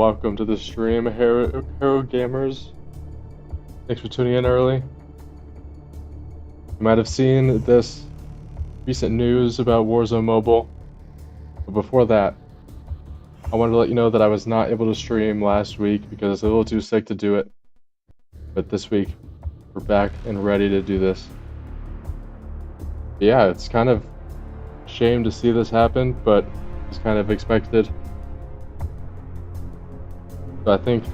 welcome to the stream, Hero Gamers. Thanks for tuning in early. You might have seen this recent news about Warzone Mobile, but before that, I wanted to let you know that I was not able to stream last week because I was a little too sick to do it. But this week, we're back and ready to do this. Yeah, it's kind of a shame to see this happen, but it's kind of expected. So I think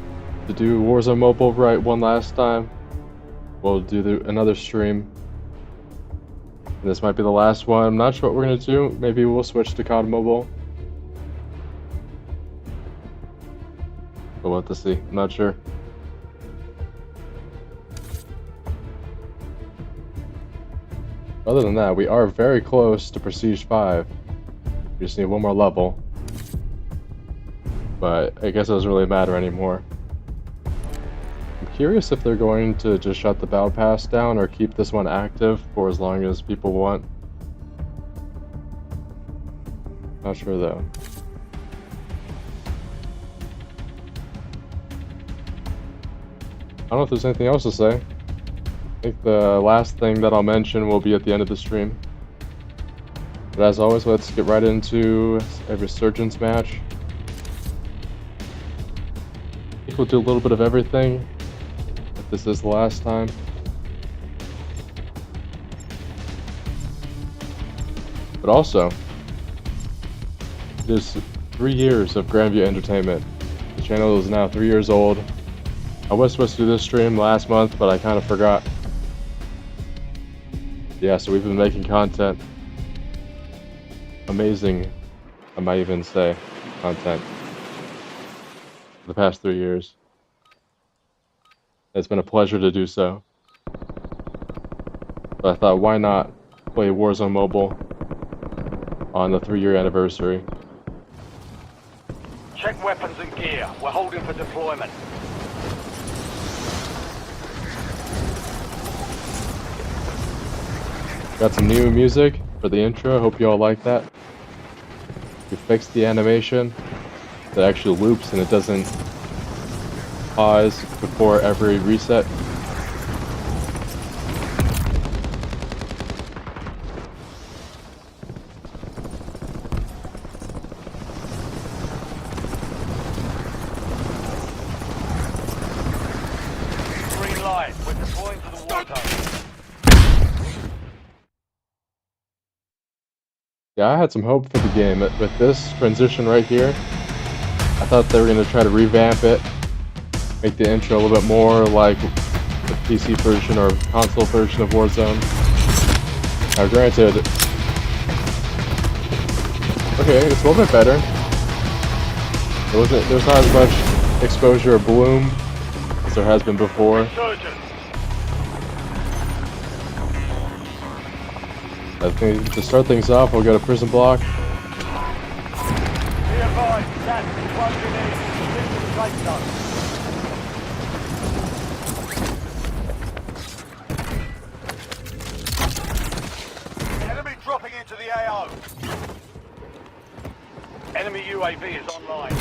to do Warzone Mobile right one last time, we'll do another stream. And this might be the last one. I'm not sure what we're going to do. Maybe we'll switch to COD Mobile. But we'll have to see. I'm not sure. Other than that, we are very close to Prestige 5. We just need one more level. But I guess it doesn't really matter anymore. I'm curious if they're going to just shut the Battle Pass down or keep this one active for as long as people want. Not sure though. I don't know if there's anything else to say. I think the last thing that I'll mention will be at the end of the stream. But as always, let's get right into a Resurgence match. I think we'll do a little bit of everything, if this is the last time. But also, there's 3 years of Grandview Entertainment. The channel is now 3 years old. I was supposed to do this stream last month, but I kind of forgot. Yeah, so we've been making content. Amazing, I might even say, content. For the past 3 years. It's been a pleasure to do so. But I thought, why not play Warzone Mobile on the 3-year anniversary? Check weapons and gear. We're holding for deployment. Got some new music for the intro. Hope you all like that. We fixed the animation that actually loops and it doesn't pause before every reset. Green light. We're deploying to the Warzone. Yeah, I had some hope for the game. With this transition right here, I thought they were going to try to revamp it, make the intro a little bit more like the PC version or console version of Warzone. Now granted, okay, it's a little bit better. There's not as much exposure or bloom as there has been before. I think to start things off, we'll go to Prison Block. Be advised, that's closing in. Get to the safe zone. Enemy dropping into the AO. Enemy UAV is online.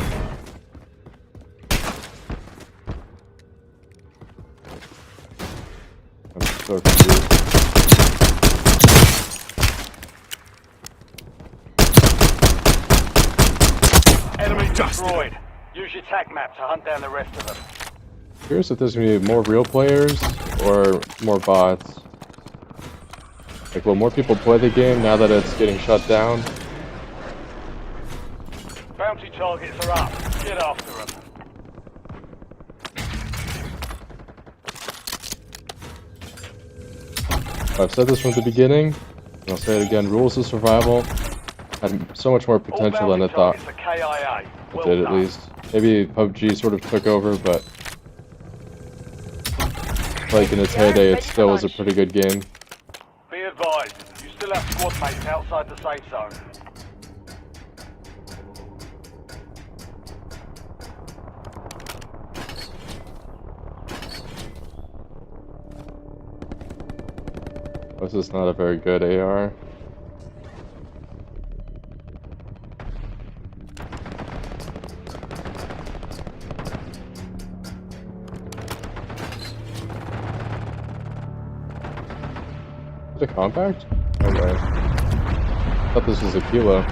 I'm so confused. Enemy destroyed. Use your tac map to hunt down the rest of them. Curious if there's gonna be more real players or more bots. Like, will more people play the game now that it's getting shut down? Bounty targets are up. Get after them. I've said this from the beginning, and I'll say it again, Rules of Survival had so much more potential than I thought. It did, at least. Maybe PUBG sort of took over, but like in its heyday, it still was a pretty good game. Be advised, you still have squad mates outside the safe zone. This is not a very good AR. compact? Okay. I thought this was a kilo.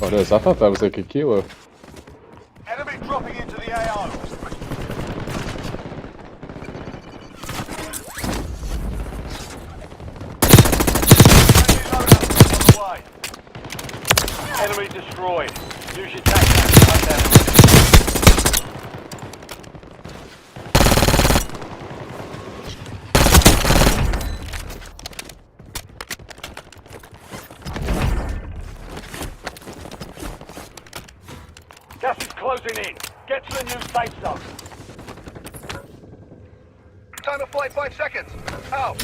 Oh, it is. I thought that was like a kilo. Enemy dropping into the AO. Enemy destroyed. Use your tac map to hunt down the rest. Gas is closing in. Get to the new safe zone. Time to flight 5 seconds. Out.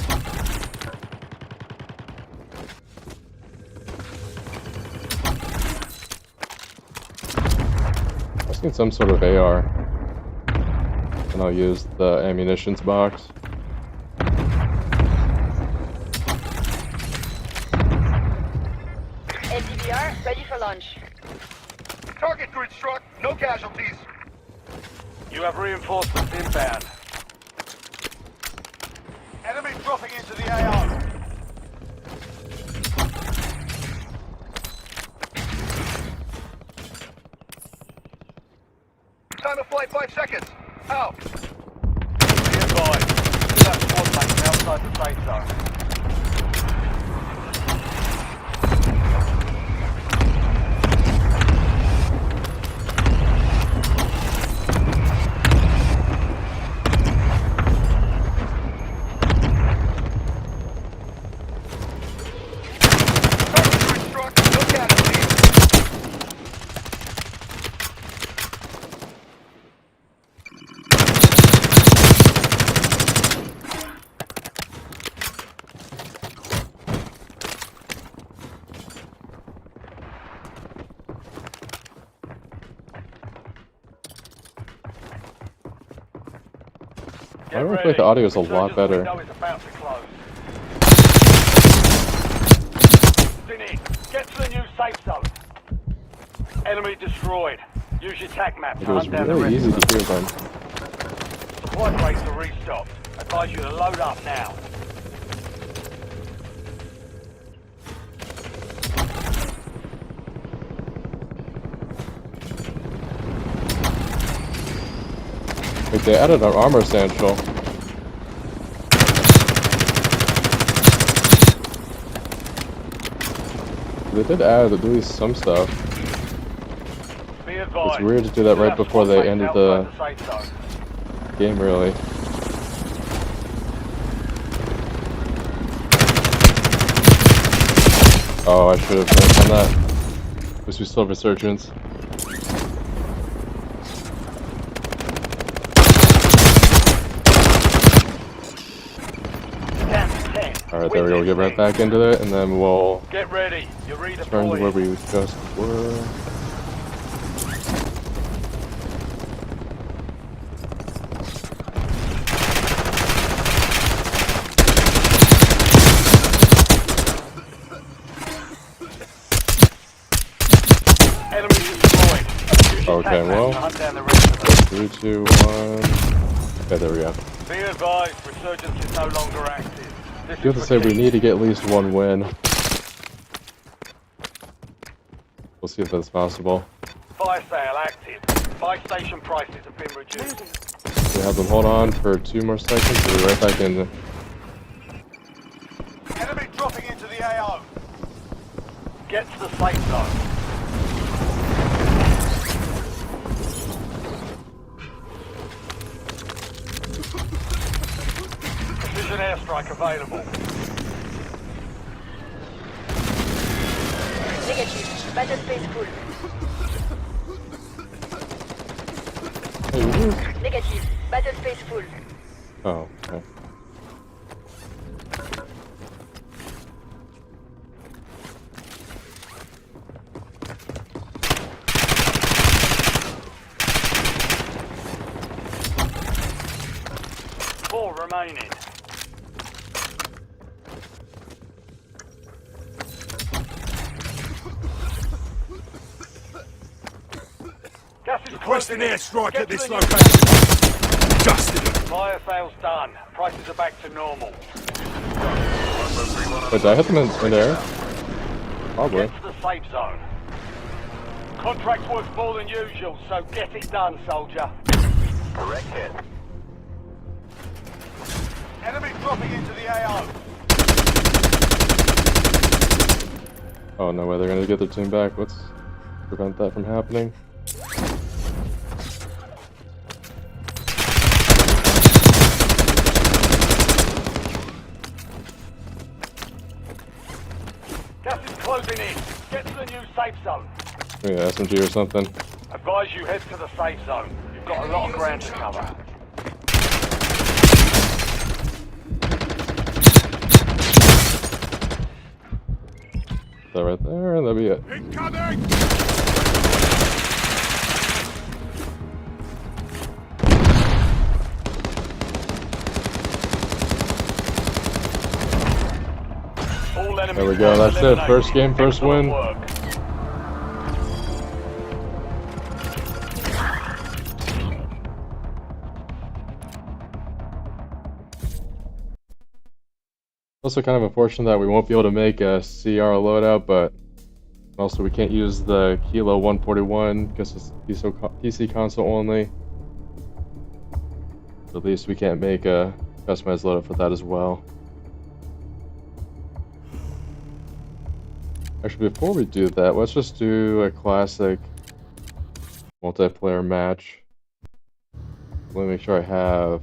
I've seen some sort of AR. And I'll use the ammunitions box. LTBR, ready for launch. Target grid struck. No casualties. You have reinforcements inbound. Enemy dropping into the AO. Time to flight 5 seconds. Out. Be advised. That squad mates outside the safe zone. I feel like the audio is a lot better. Get to the new safe zone. Enemy destroyed. Use your tac map to It was hunt down the really rest easy of to them. hear them. Supply crates are restocked. Advise you to load up now. Wait, they added an armor satchel. They did add at least some stuff. Be advised. It's weird to do that right before they ended the game, really. Oh, I should have done that. Wish we still have resurgence. Alright, there we go. We'll get right back into it, and then we'll get ready. You're turn to where we just were. Okay, well, 3, 2, 1. Okay, there we go. Be advised, resurgence is no longer active. You have to say we need to get at least one win. We'll see if that's possible. Fire sale active. Buy station prices have been reduced. We have them hold on for 2 more seconds. We'll be right back in. Enemy dropping into the AO. Get to the safe zone. Precision airstrike available. Negative. Battle space full. Negative. Battle space full. Oh, okay. remaining. Gas is Requesting closing in. airstrike Get at to this the new location. safe Dusted it. zone. Fire sale's done. Prices are back to normal. Wait, did I hit them in there? Probably. Get to the safe zone. Contract's worth more than usual, so get it done, soldier. Correct hit. Enemy dropping into the AO. Oh no way, they're gonna get their team back. Let's prevent that from happening. Gas is closing in. Get to the new safe zone. Maybe an SMG or something. Advise you head to the safe zone. You've got a lot of ground to cover. That right there, that'll be it. Incoming! All enemies There we go, that's it. eliminated. First game, first Excellent win. work. Also kind of unfortunate that we won't be able to make a CR loadout, but also we can't use the Kilo 141 because it's PC console only. At least we can't make a customized loadout for that as well. Actually, before we do that, let's just do a classic multiplayer match. Let me make sure I have...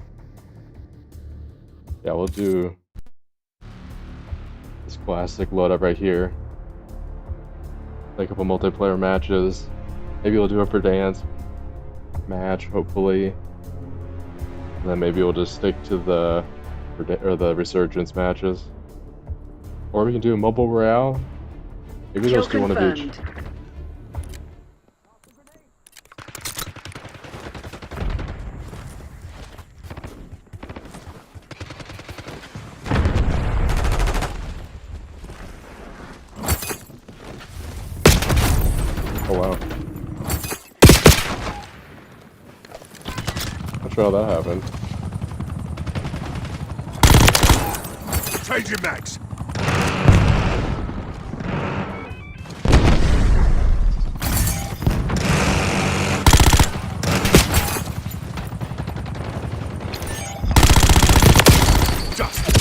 Yeah, we'll do this classic loadout right here. Play a couple multiplayer matches. Maybe we'll do a Verdansk match, hopefully. And then maybe we'll just stick to the Resurgence matches. Or we can do a Mobile Royale. Maybe Kill let's do one of each. confirmed. Oh wow. Not sure how that happened. Changing mags. Dusted.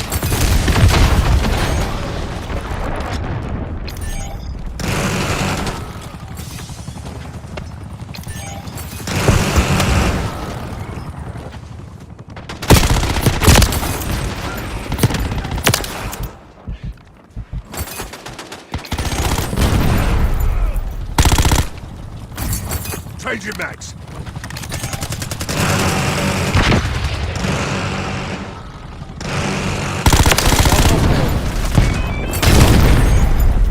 Changing mags.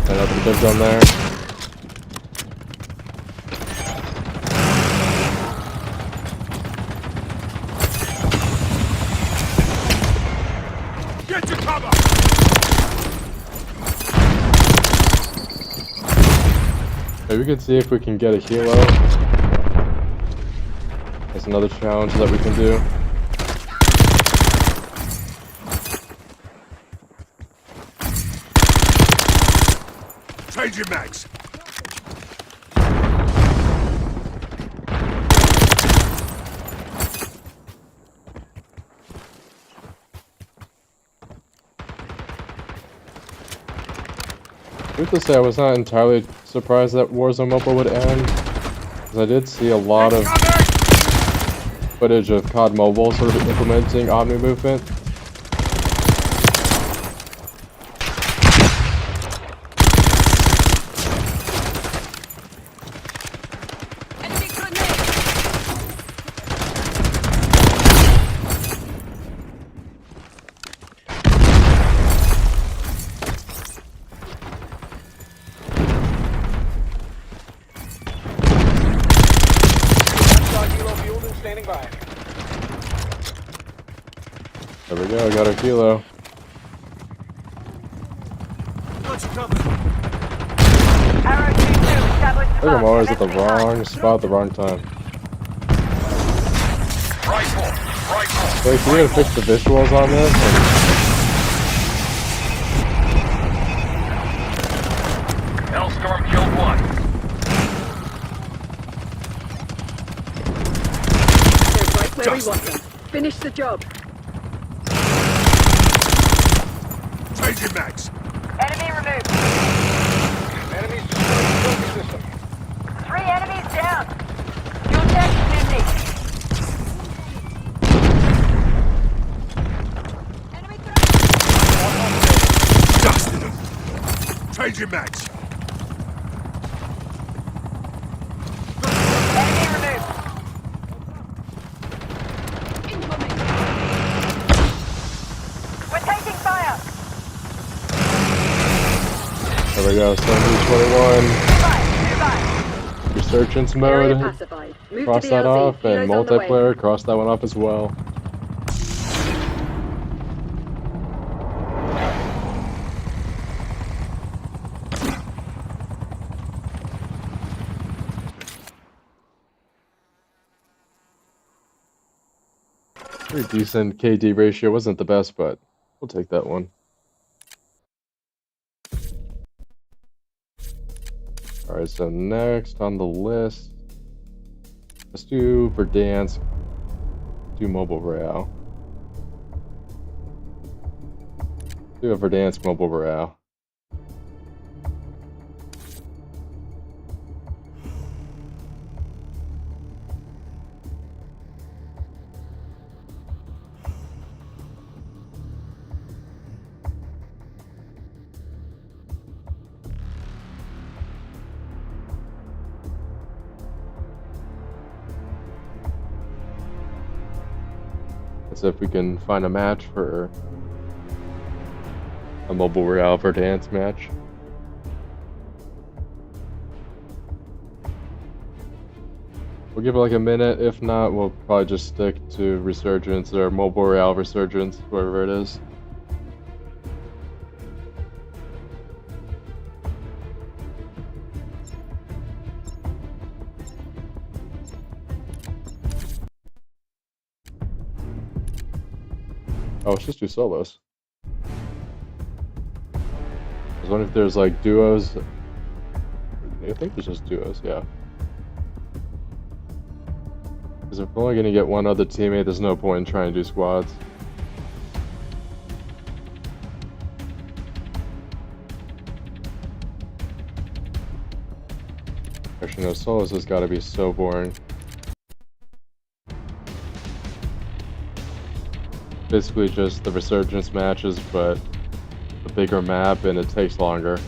Another dibs on there. Get to cover. Maybe we can see if we can get a helo. That's another challenge that we can do. Changing mags. Truth to say, I was not entirely surprised that Warzone Mobile would end, because I did see a lot of Incoming! footage of COD Mobile sort of implementing Omni movement. Enemy grenade! Standing by. There we go, got our kilo. Got you covered. Arrow 2-2, establish I the think I'm mark. always at the Commence behind. wrong spot at the wrong time. Rifle. Like, we gotta fix the visuals on this. Hellstorm killed one. They're right where we Just- want them. Finish the job. Changing mags. Enemy removed. Enemies destroyed the trophy system. 3 enemies down. Fuel tank is empty. Enemy threat. Dusted them. Changing mags. Enemy removed. Incoming. We're taking fire. There we go, 1721. Goodbye. Resurgence Area mode. pacified. Move Cross to the that LZ. off, and Helo's on the way. multiplayer, cross that one off as well. Pretty decent KD ratio, wasn't the best, but we'll take that one. Alright, so next on the list, let's do Verdansk, do Mobile Royale. Do a Verdansk Mobile Royale. Let's see if we can find a match for a Mobile Royale Verdansk match. We'll give it like a minute. If not, we'll probably just stick to Resurgence or Mobile Royale Resurgence, wherever it is. Oh, let's just do solos. I was wondering if there's like duos. I think there's just duos, yeah. Because if we're only gonna get one other teammate, there's no point in trying to do squads. Actually, no, solos has got to be so boring. Basically just the Resurgence matches, but a bigger map, and it takes longer.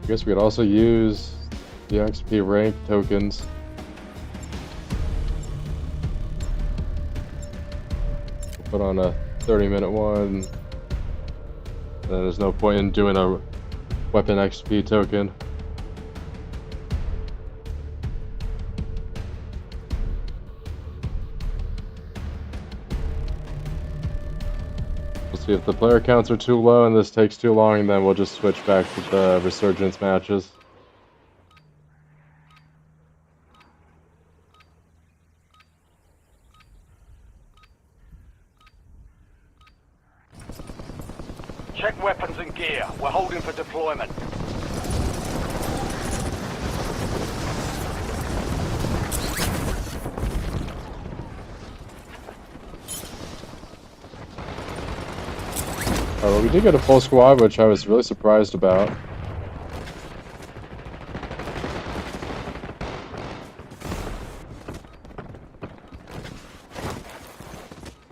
I guess we could also use the XP rank tokens. We'll put on a 30-minute one. Then there's no point in doing a weapon XP token. We'll see if the player counts are too low and this takes too long, and then we'll just switch back to the Resurgence matches. Check weapons and gear. We're holding for deployment. Well, we did get a full squad, which I was really surprised about.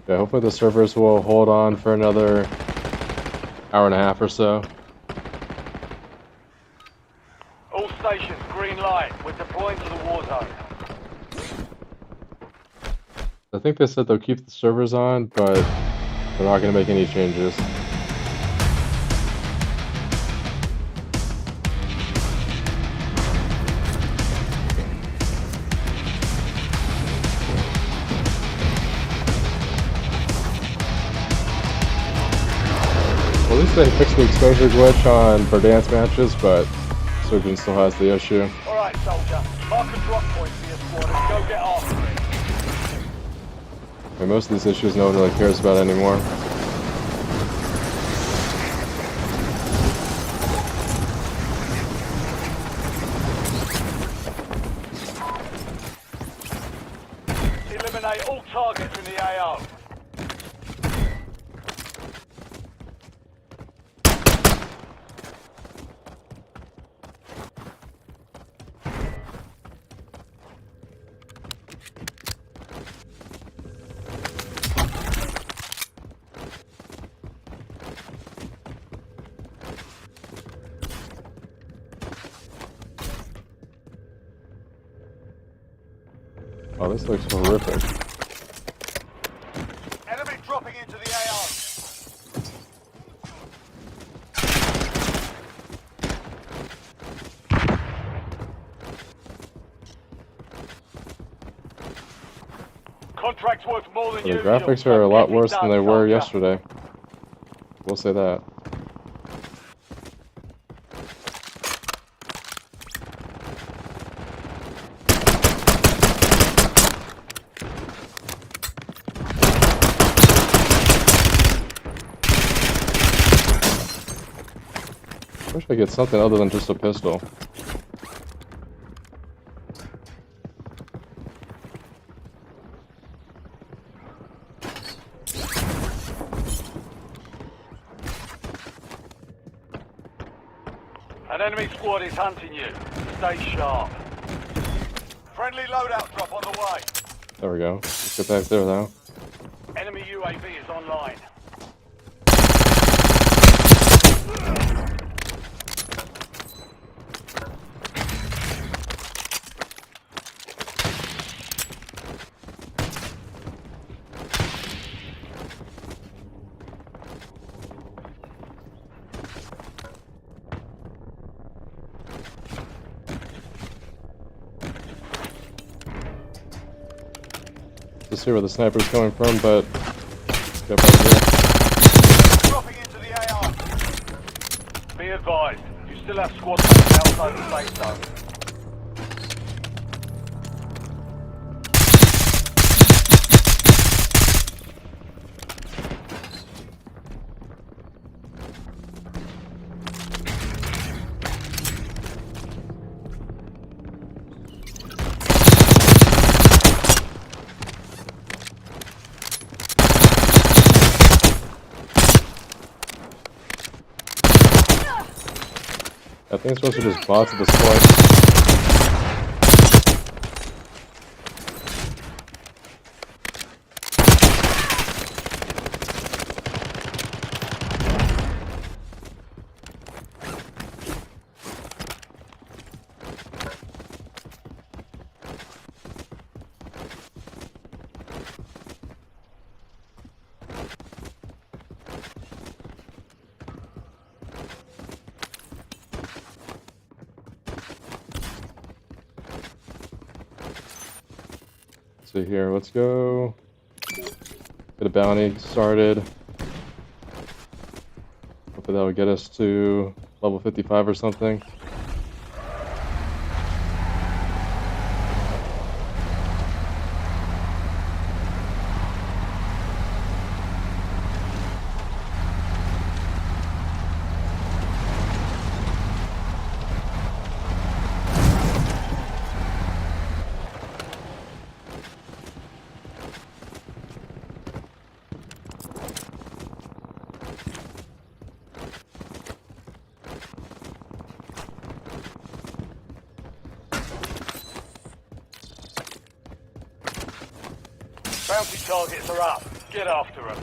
Yeah, hopefully the servers will hold on for another hour and a half or so. All stations, green light. We're deploying to the war zone. I think they said they'll keep the servers on, but they're not going to make any changes. Well, at least they fixed the exposure glitch on Verdansk matches, but Surgeon still has the issue. Alright, soldier. Mark a drop point for your squad and go get after it. I mean, most of these issues no one really cares about anymore. Eliminate all targets in the AO. Oh, this looks horrific. Enemy dropping into the AO. Contract's worth more than The usual. graphics so are a lot get it worse than done, they were soldier. yesterday. We'll say that. I wish I could get something other than just a pistol. An enemy squad is hunting you. Stay sharp. Friendly loadout drop on the way. There we go. Let's get back there now. Enemy UAV is online. To see where the sniper's coming from, but get back here. Dropping into the AR. Be advised, you still have squad mates outside the safe zone. I think it's supposed to just bots at this point. See here, let's go. Get a bounty started. Hopefully that would get us to level 55 or something. Bounty targets are up. Get after him.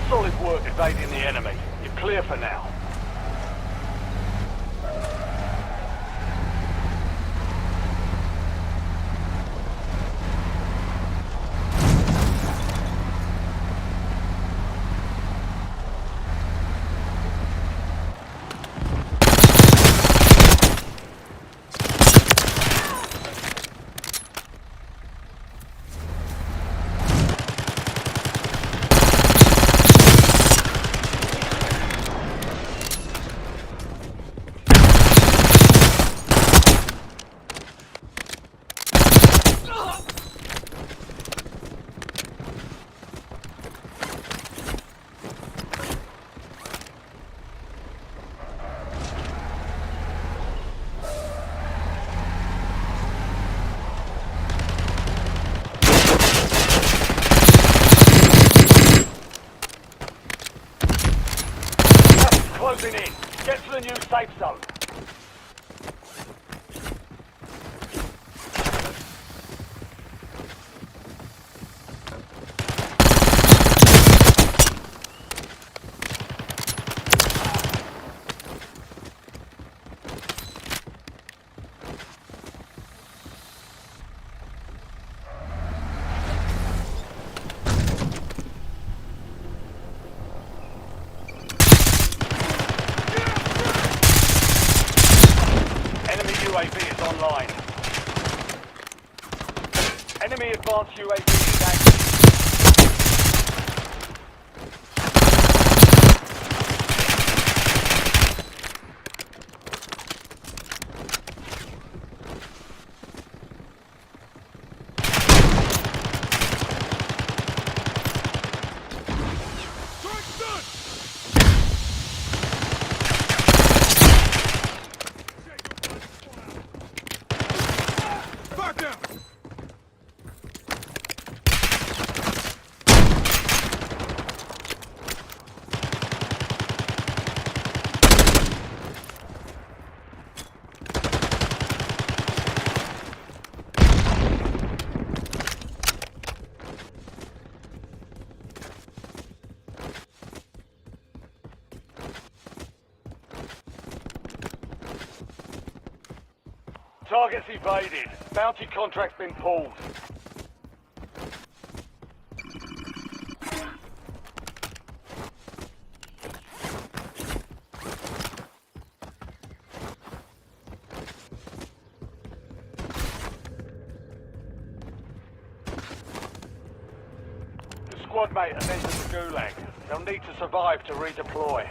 Solid work evading the enemy. You're clear for now. Closing in. Get to the new safe zone. UAV is online. Enemy advanced UAV is active. Targets evaded. Bounty contract's been pulled. The squad mate has entered the gulag. They'll need to survive to redeploy.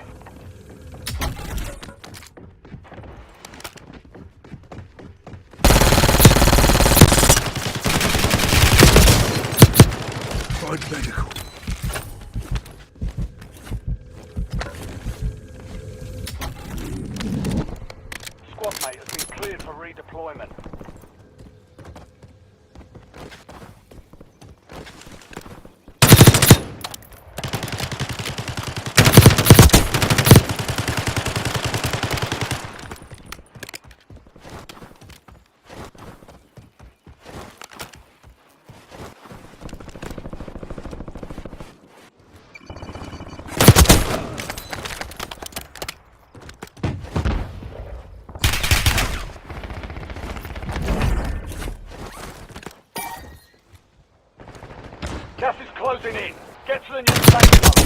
Medical. Squad mate has been cleared for redeployment. Gas is closing in. Get to the new safe zone.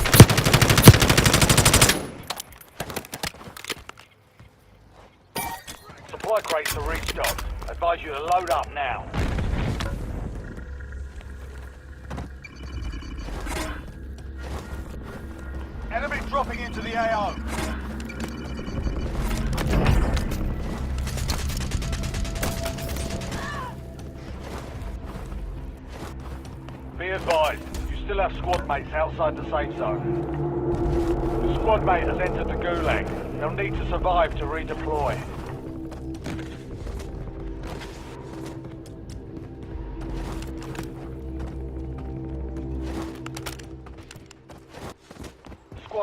Supply crates are restocked. Advise you to load up now. Enemy dropping into the AO. Be advised, you still have squad mates outside the safe zone. The squad mate has entered the gulag. They'll need to survive to redeploy.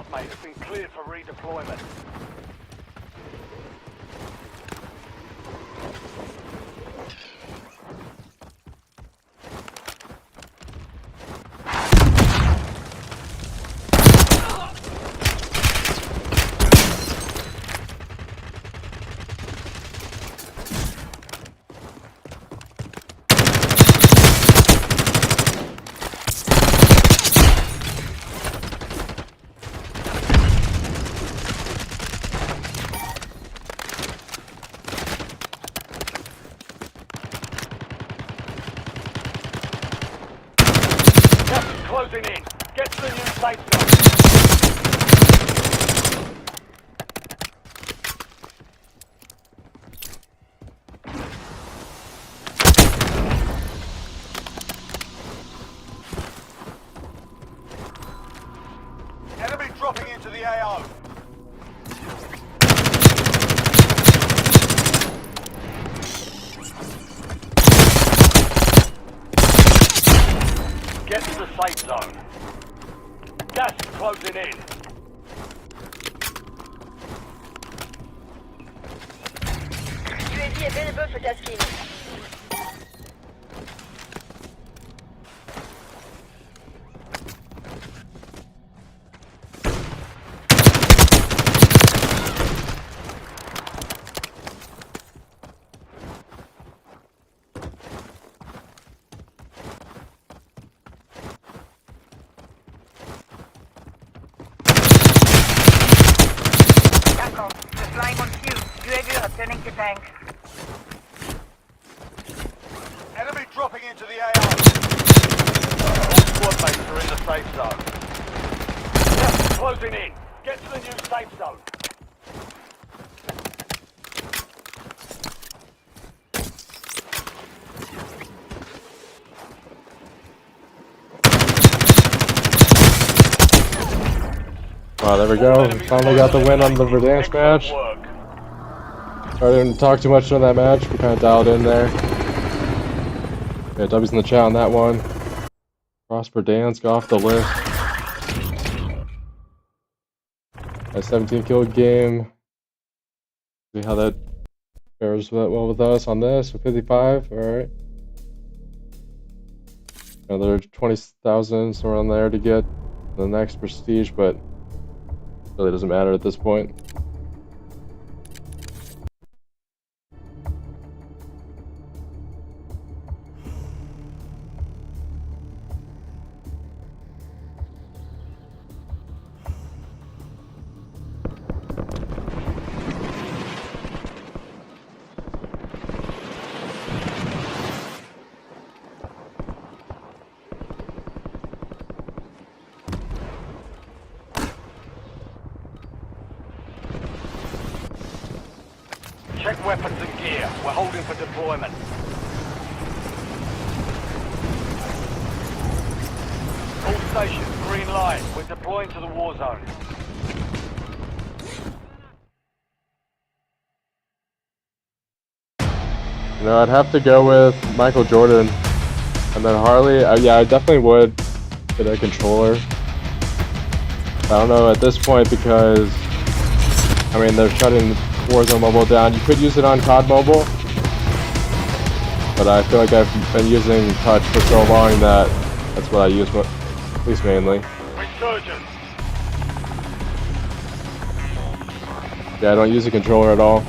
squad mate has been cleared for redeployment. Gas is closing in. Get to the new safe zone. Enemy dropping into the AO. Get to the safe zone. Gas is closing in. UAV available for tasking. D'accord. The flying on cue. UAV returning to tank. Enemy dropping into the AO. All squad mates are in the safe zone. Gas is closing in. Get to the new safe zone. Oh, there we go. Finally got the win on the Verdansk match. I didn't talk too much on that match. We kind of dialed in there. Yeah, W's in the chat on that one. Cross Verdansk off the list. A 17 kill game. See how that fares well with us on this with 55. Alright. Another 20,000 somewhere on there to get the next prestige, but really doesn't matter at this point. Check weapons and gear. We're holding for deployment. All stations, green light. We're deploying to the war zone. You know, I'd have to go with Michael Jordan. And then Harley, yeah, I definitely would get a controller. I don't know at this point because, I mean, they're shutting Warzone Mobile down. You could use it on COD Mobile, but I feel like I've been using touch for so long that that's what I use, at least mainly. Resurgence. Yeah, I don't use a controller at all. Be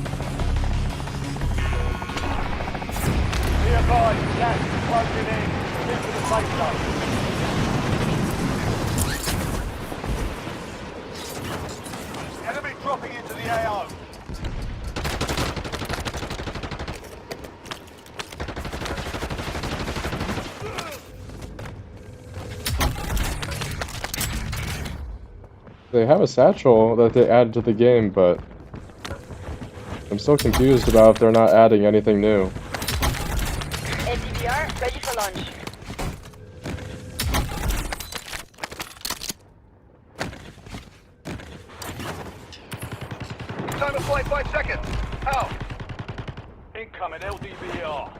advised, gas is closing in. Get to the safe zone. Enemy dropping into the AO. They have a satchel that they added to the game, but I'm still confused about if they're not adding anything new. SDVR ready for launch. Time of flight 5 seconds. Out. Incoming LDVR.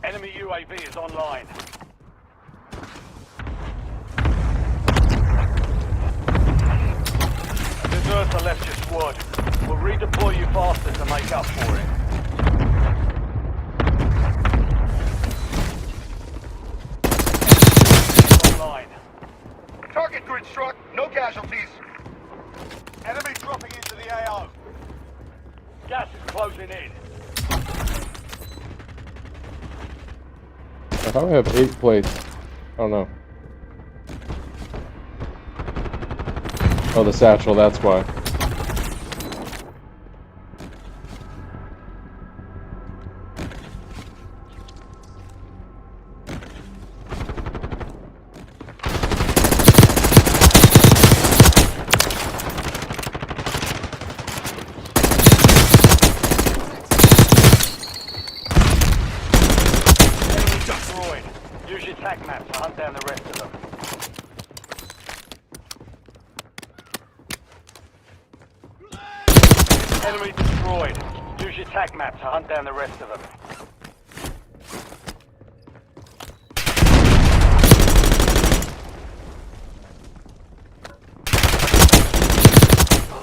Enemy UAV is online. Deserter left your squad. We'll redeploy you faster to make up for it. Online. Target grid struck. No casualties. Enemy dropping into the AO. Gas is closing in. I thought I have 8 plates. I don't know. Oh, the satchel, that's why. Enemy destroyed. Use your tac map to hunt down the rest of them. Enemy destroyed. Use your tac map to hunt down the rest of them.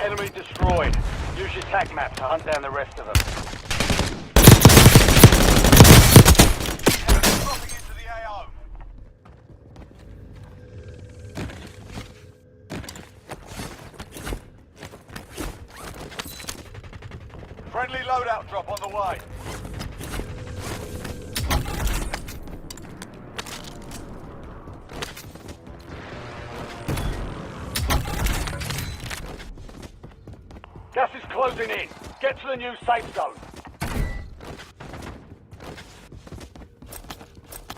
Enemy destroyed. Use your tac map to hunt down the rest of them. Enemy dropping into the AO. Friendly loadout drop on the way. Gas is closing in. Get to the new safe zone.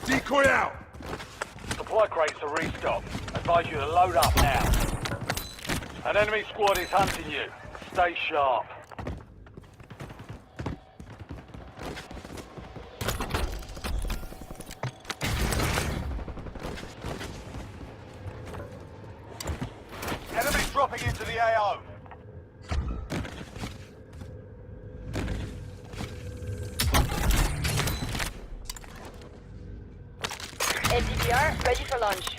Decoy out! Supply crates are restocked. Advise you to load up now. An enemy squad is hunting you. Stay sharp. Enemy dropping into the AO. ADPR, ready for launch.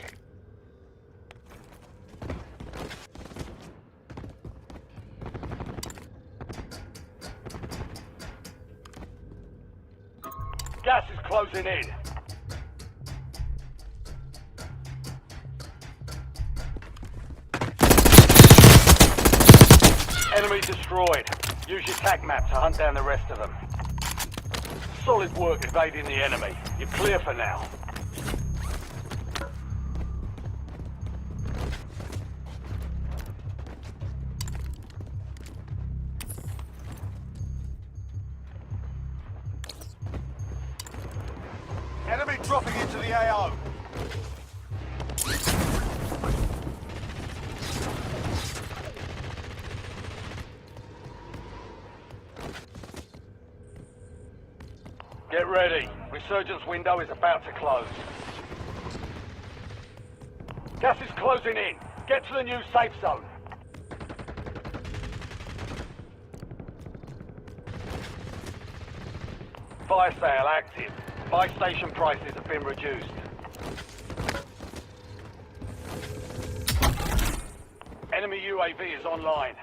Gas is closing in. Enemy destroyed. Use your tac map to hunt down the rest of them. Solid work evading the enemy. You're clear for now. Enemy dropping into the AO. Get ready. Resurgence window is about to close. Gas is closing in. Get to the new safe zone. Fire sale active. Buy station prices have been reduced. Enemy UAV is online.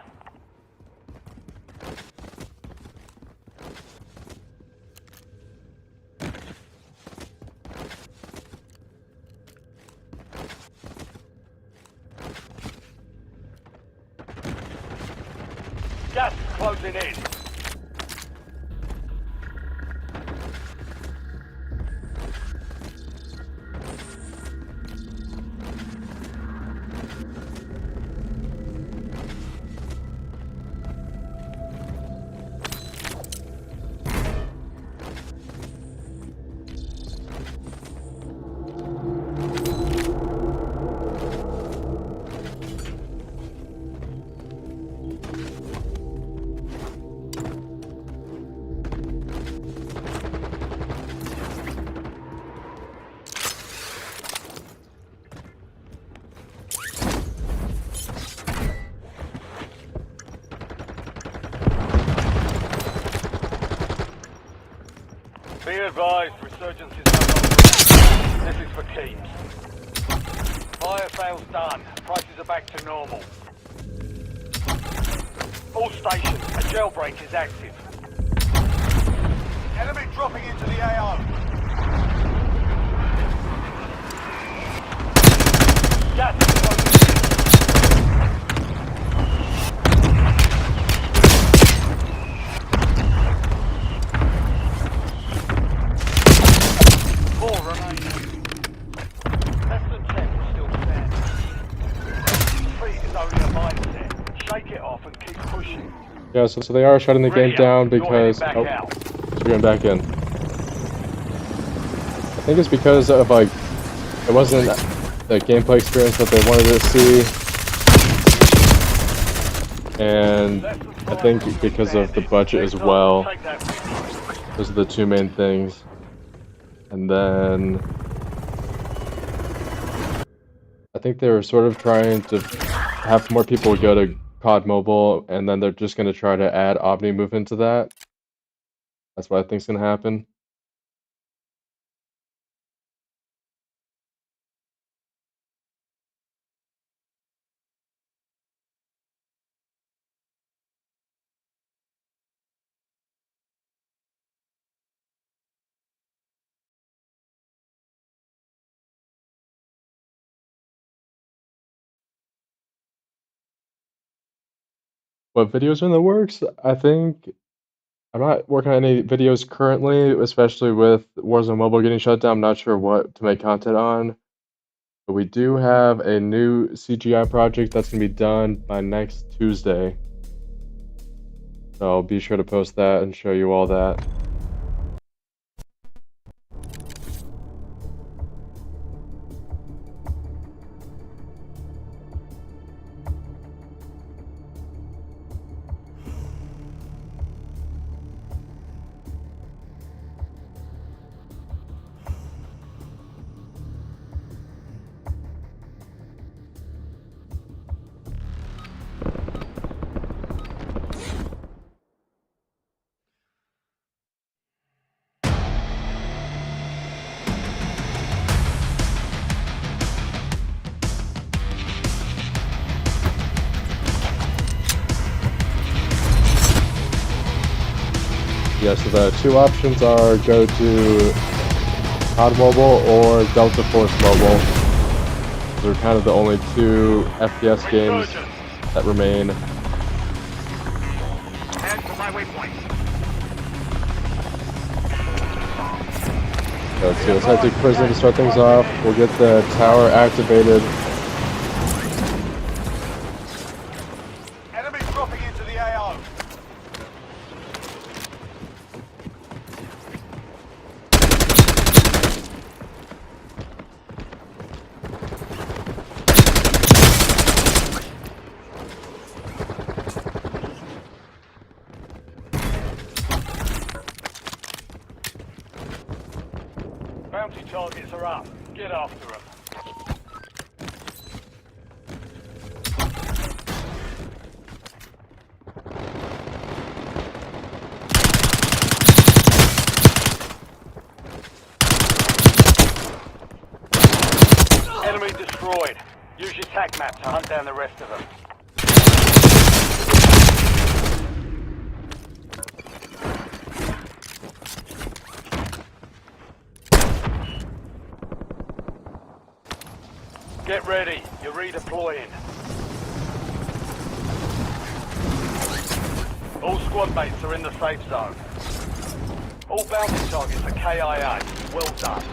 Gas is closing in. Be advised, resurgence is no longer. This is for keeps. Fire sales done. Prices are back to normal. All stations, a jailbreak is active. Enemy dropping into the AO. Gas is closing in. 4 remaining. Less than 10 is still standing. Defeat is only a mindset. Shake it off and keep pushing. Yeah, so they are shutting the game Radio, down you're heading because... back Oh, out. so we're going back in. I think it's because of, like, it wasn't the gameplay experience that they wanted to see. And I think because of the budget as well. Take that victory. Those are the two main things. And then I think they were sort of trying to have more people go to COD Mobile, and then they're just going to try to add Omni Move into that. That's what I think's going to happen. What videos are in the works? I think I'm not working on any videos currently, especially with Warzone Mobile getting shut down. I'm not sure what to make content on. But we do have a new CGI project that's going to be done by next Tuesday. So I'll be sure to post that and show you all that. Yeah, so the two options are go to COD Mobile or Delta Force Mobile. They're kind of the only two FPS games that remain. Head for my waypoint. So let's see, let's head to prison to start things off. We'll get the tower activated. Enemy dropping into the AO. Bounty targets are up. Get after them. Enemy destroyed. Use your tac map to hunt down the rest of them. Get ready. You're redeploying. All squad mates are in the safe zone. All bounty targets are KIA. Well done.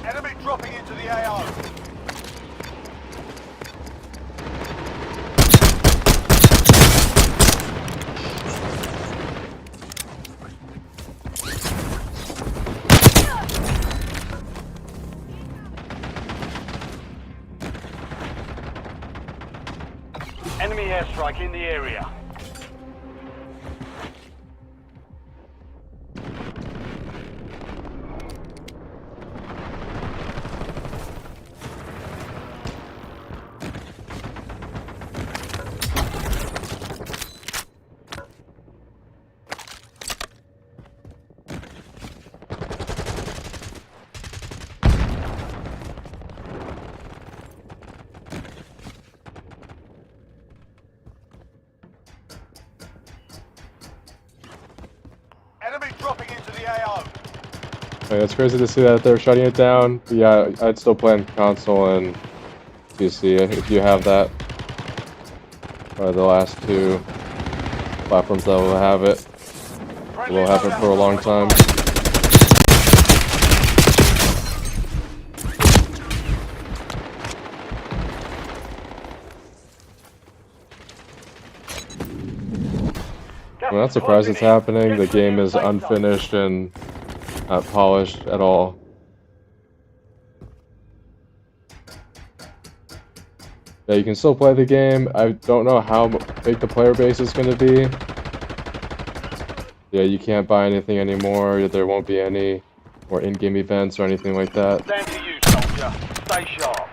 Enemy dropping into the AO. Enemy airstrike in the area. Like, it's crazy to see that they're shutting it down. But yeah, I'd still play on console and PC if you have that. Probably the last two platforms that will have it. Will have it for a long time. I'm not surprised it's happening. The game is unfinished and not polished at all. Yeah, you can still play the game. I don't know how big the player base is going to be. Yeah, you can't buy anything anymore. There won't be any more in-game events or anything like that. Stand to you, soldier. Stay sharp.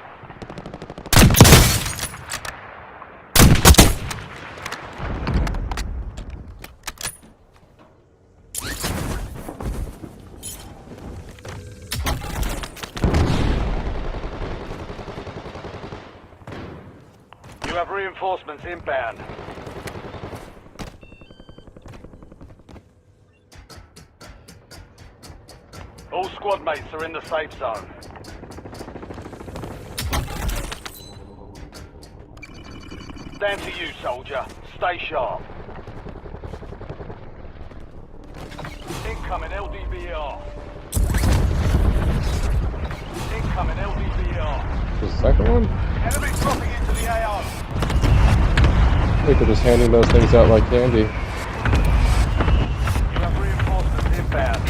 You have reinforcements inbound. All squad mates are in the safe zone. Stand to you, soldier. Stay sharp. Incoming LDBR. Incoming LDBR. The second one? Enemy dropping into the AO. I think they're just handing those things out like candy. You have reinforcements inbound.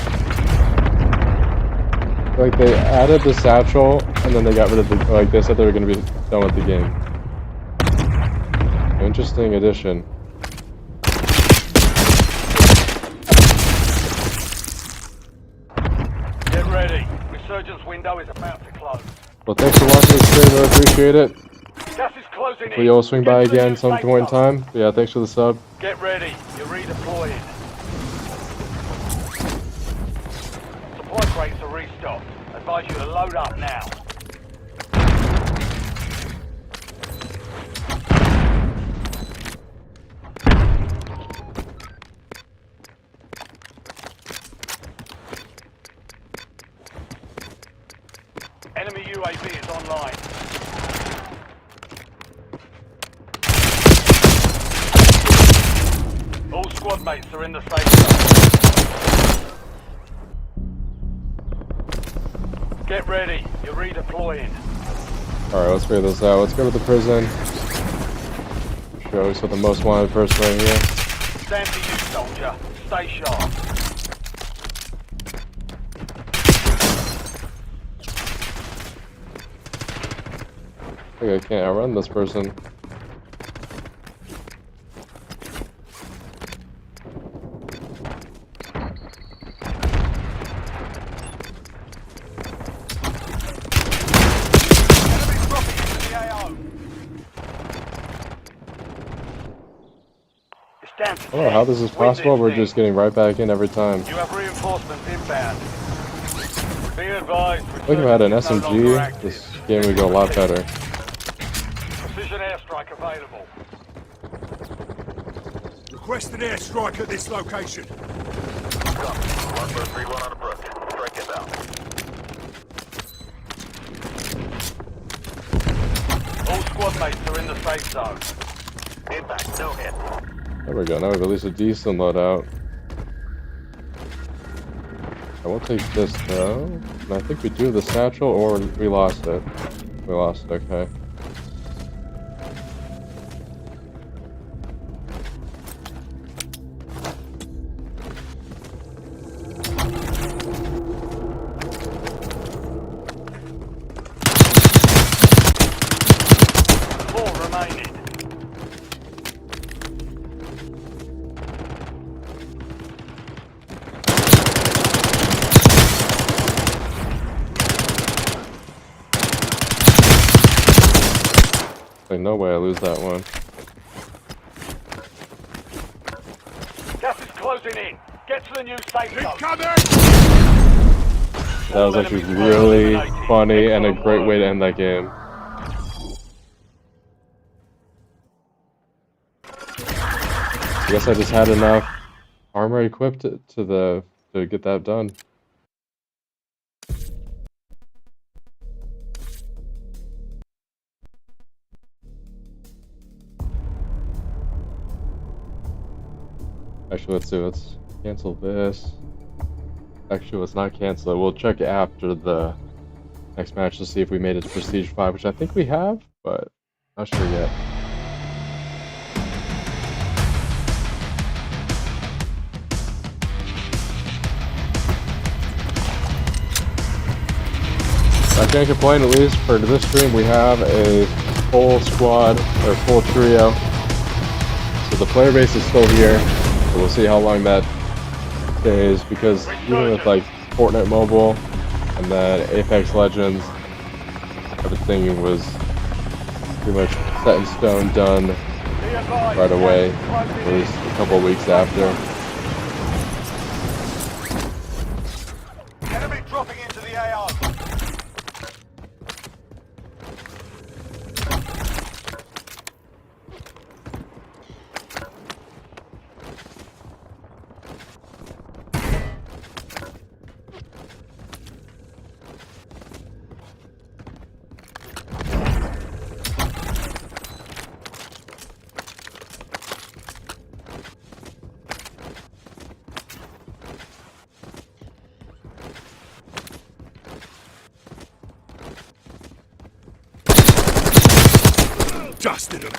Like, they added the satchel, and then they got rid of the... Like, they said they were going to be done with the game. Interesting addition. Get ready. Resurgence window is about to close. Well, thanks for watching the stream. I appreciate it. Gas is closing in. We'll swing by Get to the again new some safe point in zone. time. Yeah, thanks for the sub. Get ready. You're redeploying. Supply crates are restocked. Advise you to load up now. Enemy UAV is online. All squad mates are in the safe zone. Get ready. You're redeploying. Alright, let's figure this out. Let's go to the prison. Show us what the most wanted person right here. Stand to you, soldier. Stay sharp. I think I can't outrun this person. Enemy dropping into the AO. It's down to I don't know how this is possible. We're just getting right back in every time. You have reinforcements inbound. Be advised. I think if I had an resurgence is no longer SMG, active. this game would go a lot better. Precision airstrike available. Request an airstrike at this location. 1431 on a brook. Strike it out. All squad mates are in the safe zone. Impact, no hit. There we go. Now we have at least a decent loadout. I won't take this though. And I think we do the satchel, or we lost it. We lost it. Okay. Four remaining. Like, no way I lose that one. Gas is closing in. Get to the new safe zone. Incoming! That was actually really funny and a great way to end that game. I guess I just had enough armor equipped to get that done. Actually, let's see. Let's cancel this. Actually, let's not cancel it. We'll check after the next match to see if we made it to Prestige 5, which I think we have, but not sure yet. I can't complain, at least for this stream we have a full squad, or full trio. So the player base is still here, so we'll see how long that stays, because even with like Fortnite Mobile and then Apex Legends, everything was pretty much set in stone, done right away, at least a couple of weeks after. Enemy dropping into the AR. Dusted them.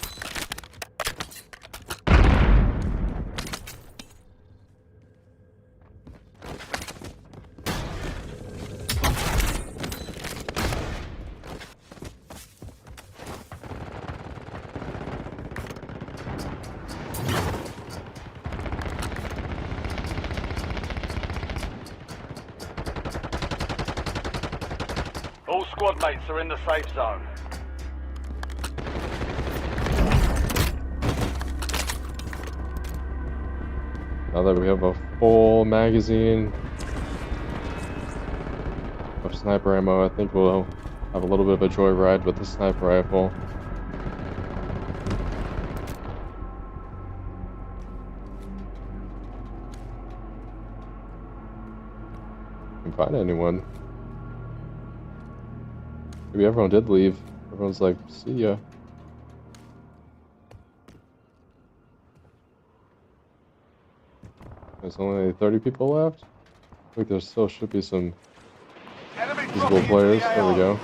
All squad mates are in the safe zone. Now that we have a full magazine of sniper ammo, I think we'll have a little bit of a joyride with the sniper rifle. Can find anyone. Maybe everyone did leave. Everyone's like, see ya. There's only 30 people left. I think there still should be some Enemy visible dropping players. into the There we AR. go.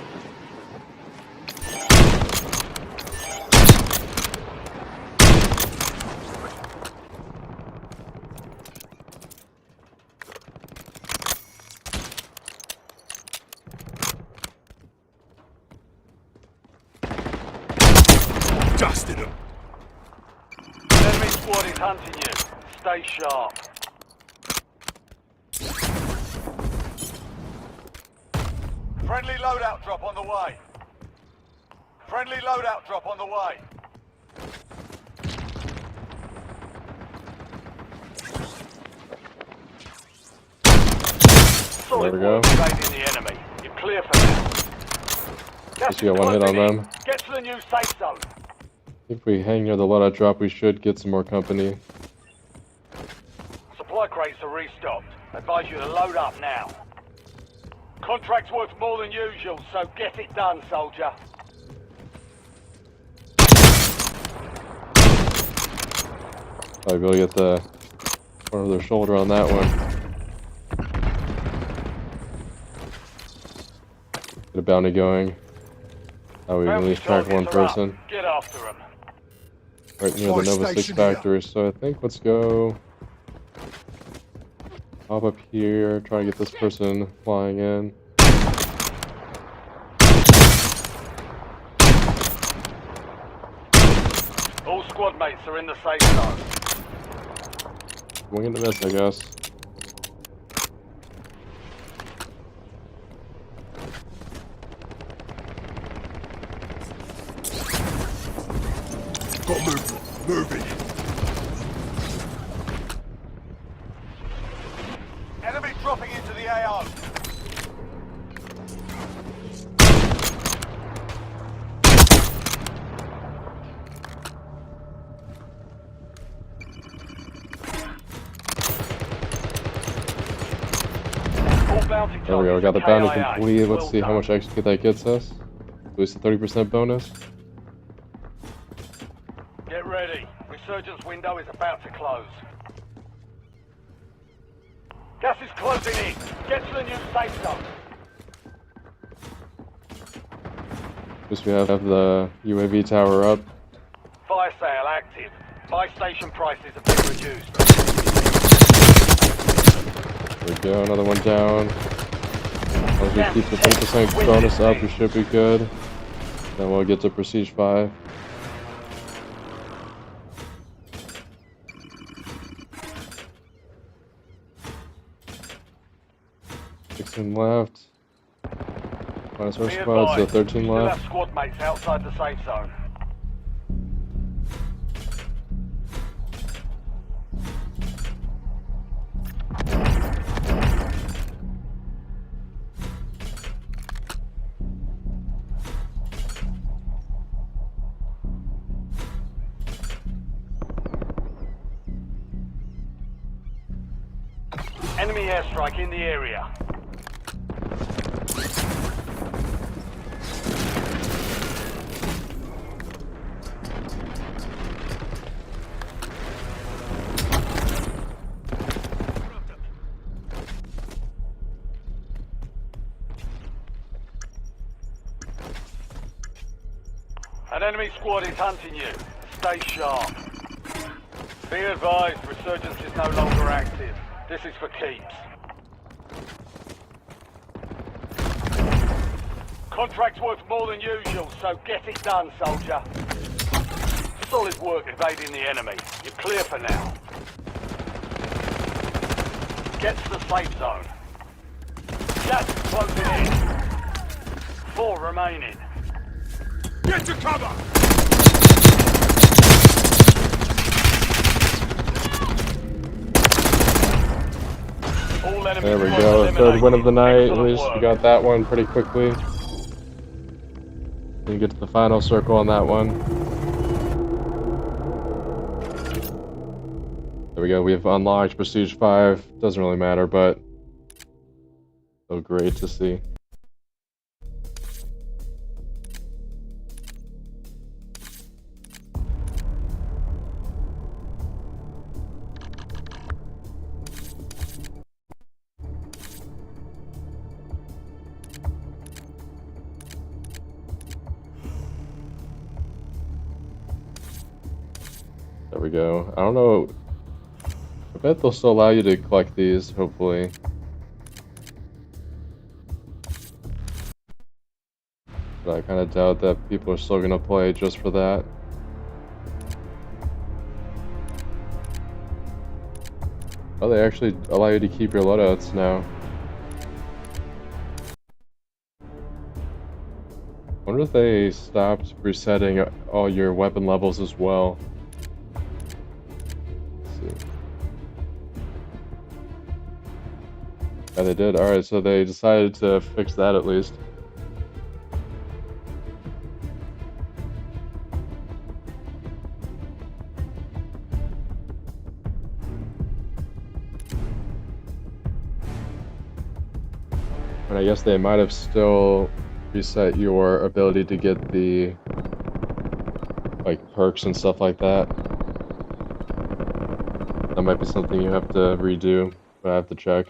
Dusted them. Enemy squad is hunting you. Stay sharp. Friendly loadout drop on the way. Friendly loadout drop on the way. There we go. Evading the enemy. You're clear for now. Just got one hit on them. Get to the new safe zone. If we hang near the loadout drop, we should get some more company. Supply crates are restocked. Advise you to load up now. Contract's worth more than usual, so get it done, soldier. Probably be able to get the corner of their shoulder on that one. Get a bounty going. Now we can at least track one person. Get after him. Right near the Nova 6 factory, so I think let's go hop up here, try to get this person flying in. All squad mates are in the safe zone. Wing and a miss, I guess. Got movement. Moving. Enemy dropping into the AR. There we go, we got the bounty completed. Let's see how much XP that gets us. At least a 30% bonus. Get ready. Resurgence window is about to close. Gas is closing in. Get to the new safe zone. Guess we have the UAV tower up. Fire sale active. Buy station prices have been reduced. There we go, another one down. As long as we keep the 3% bonus up, we should be good. Then we'll get to Prestige 5. Sixteen left. Minus our Be squad, so advised, 13 you still left. have squad mates outside the safe zone. Enemy airstrike in the area. An enemy squad is hunting you. Stay sharp. Be advised, resurgence is no longer active. This is for keeps. Contract's worth more than usual, so get it done, soldier. Solid work evading the enemy. You're clear for now. Get to the safe zone. Gas is closing in. 4 remaining. Get to cover! All enemy There we squads go, third win of the night. At eliminated. least we Excellent got that one pretty quickly. You get to the final circle on that one. There we go, we have unlocked Prestige 5. Doesn't really matter, but so great to see. There we go. I don't know. I bet they'll still allow you to collect these, hopefully. But I kind of doubt that people are still going to play just for that. Oh, they actually allow you to keep your loadouts now. I wonder if they stopped resetting all your weapon levels as well. Yeah, they did. Alright, so they decided to fix that at least. And I guess they might have still reset your ability to get the like perks and stuff like that. That might be something you have to redo, but I have to check.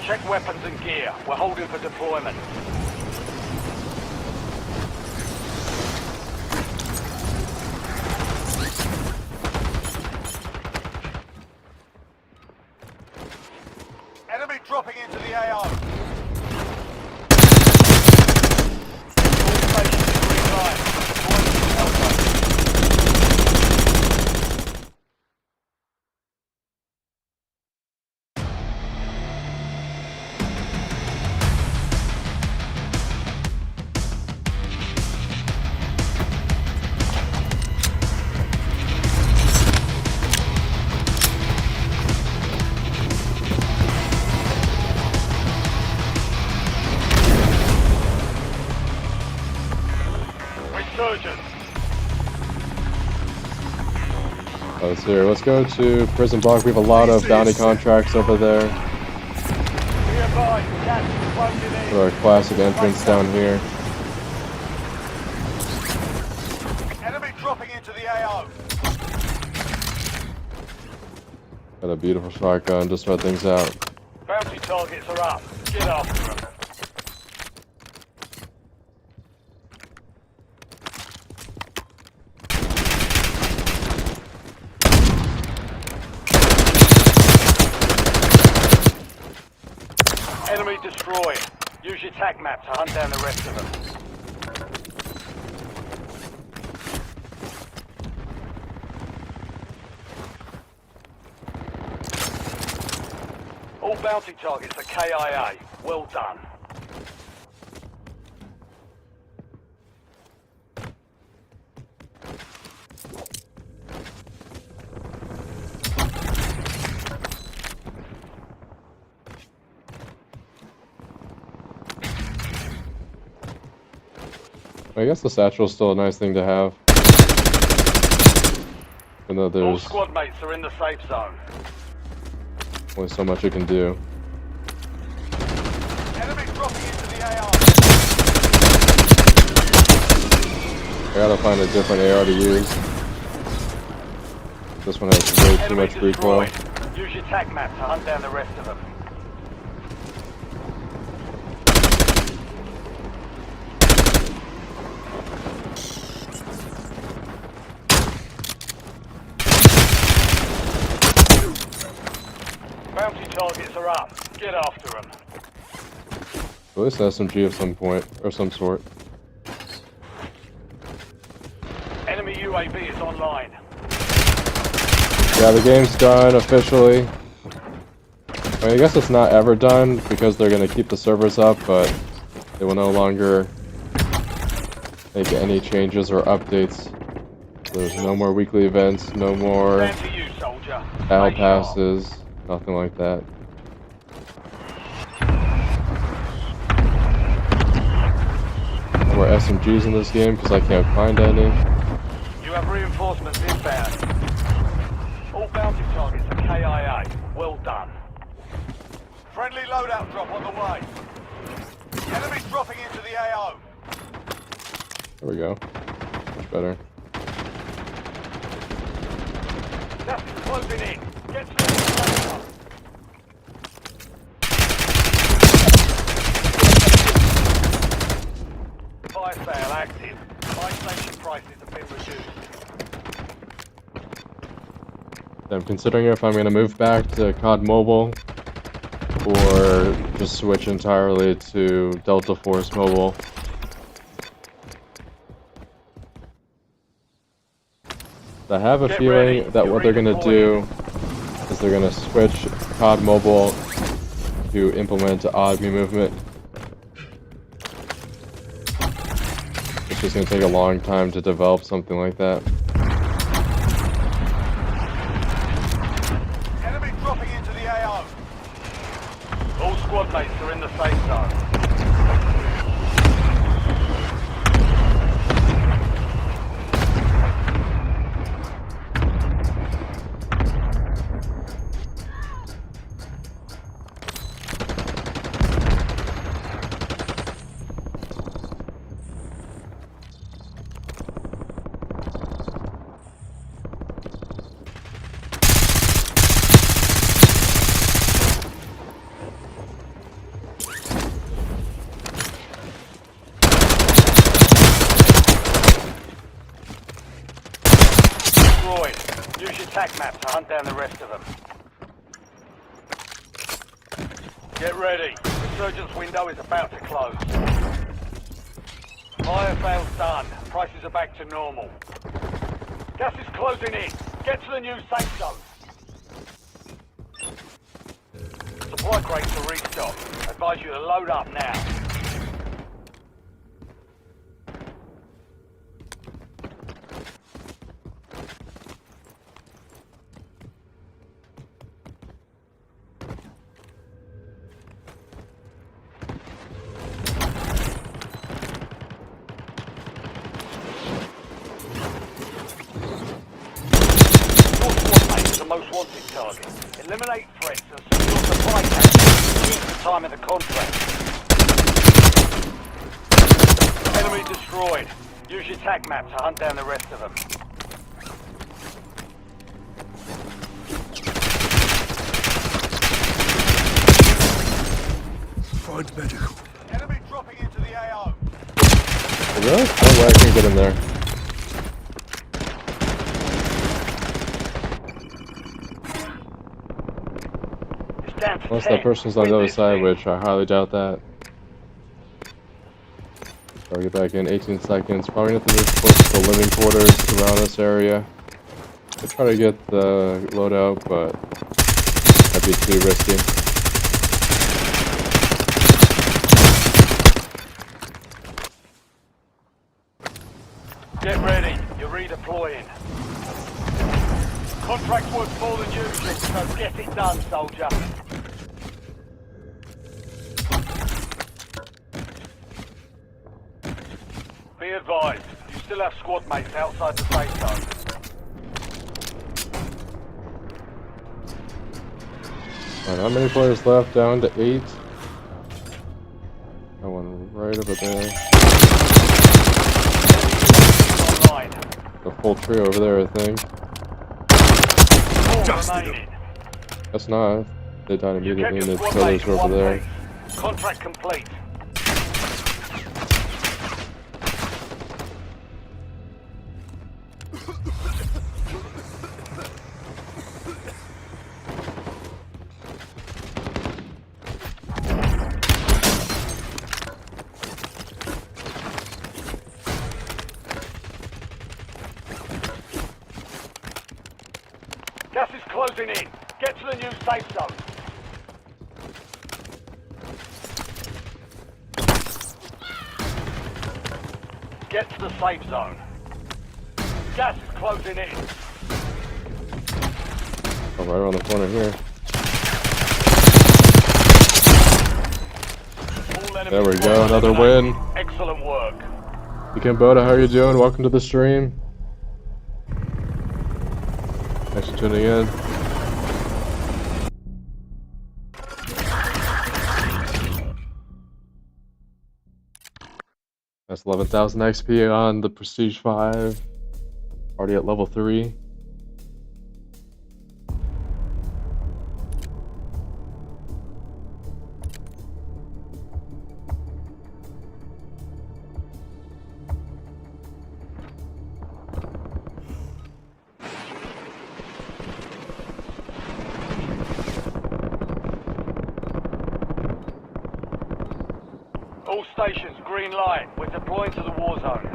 Check weapons and gear. We're holding for deployment. Enemy dropping into the AO. All stations green light. Deployment to Alpha. Resurgence. Let's see here. Let's go to Prison Block. We have a lot of bounty contracts over there. Be advised, gas is closing in. With our classic entrance down here. dropping into the AO. Got a beautiful shotgun to start things out. Bounty targets are up. Get after them. Enemy destroyed. Use your tac map to hunt down the rest of them. All bounty targets are KIA. Well done. I guess the satchel is still a nice thing to have. Even though All there's squad mates are in the safe zone. only so much it can do. Enemy dropping into the AO. I gotta find a different AR to use. This one has way too Enemy much recoil. destroyed. Use your tac map to hunt down the rest of them. Bounty targets are up. Get after them. At least an SMG of some point, or some sort. Enemy UAV is online. Yeah, the game's done officially. I mean, I guess it's not ever done because they're gonna keep the servers up, but they will no longer make any changes or updates. There's no more weekly events, no more Stand to you, soldier. battle Stay sharp. passes, nothing like that. No more SMGs in this game because I can't find any. You have reinforcements inbound. All bounty targets are KIA. Well done. Friendly loadout drop on the way. Enemy dropping into the AO. There we go. Much better. Gas is closing in. Get to the fire sale active. Buy station prices have been reduced. I'm considering if I'm gonna move back to COD Mobile or just switch entirely to Delta Force Mobile. I have a Get feeling ready. that You're what they're gonna do is they're gonna switch COD Mobile to implement an ADMI movement. It's just gonna take a long time to develop something like that. Enemy dropping into the AO. All squad mates are in the safe zone. Use your tac map to hunt down the rest of them. Get ready. Resurgence window is about to close. Fire sale's done. Prices are back to normal. Gas is closing in. Get to the new safe zone. Supply crates to restock. Advise you to load up now. Most wanted target. Eliminate threats and secure supply chains. Keep the time of the contract. Enemy destroyed. Use your tac map to hunt down the rest of them. find medical. Enemy dropping into the AO. Oh, really? No way I can get in there. It's down to Unless 10. that person's on the Win other this side, thing. which I highly doubt that. I'll get back in 18 seconds. Probably gonna have to push the living quarters around this area. I'll try to get the loadout, but that'd be too risky. Get ready. You're redeploying. Contract worth more than usual, so get it done, soldier. Be advised, you still have squad mates outside the safe zone. Alright, how many players left? Down to 8. That one right over there. Online. The full trio over there, I think. 4 Dusted remaining. That's not. They died You kept immediately, and your the squad others mates were in over one there. piece. Contract complete. Gas is closing in. Get to the new safe zone. Get to the safe zone. Gas is closing in. Oh, right around the corner here. All enemy There we squads go, another eliminated. win. Excellent work. Boda, how are you doing? Welcome to the stream. Thanks for tuning in. That's 11,000 XP on the Prestige 5. Already at level 3. All stations, green light. We're deploying to the war zone.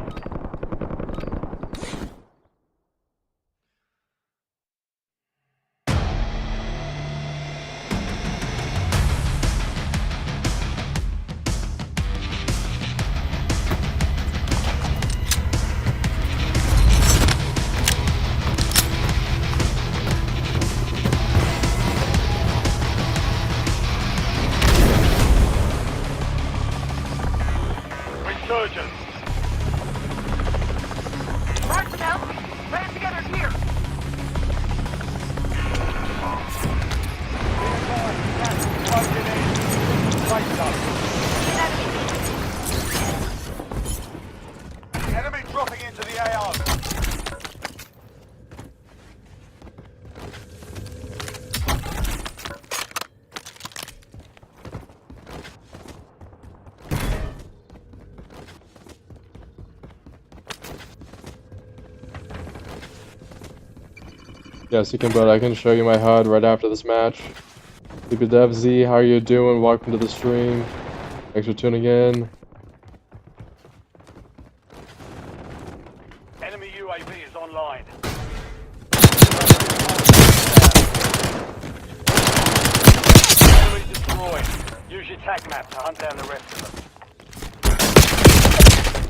Resurgence. Mark them out. Band together here. Closing in. Safe zone. Enemy dropping into the AO. Yes, you can, but I can show you my HUD right after this match. Dev Z, how are you doing? Welcome to the stream. Thanks for tuning in. Enemy UAV is online. Enemy destroyed. Use your tag map to hunt down the rest of them.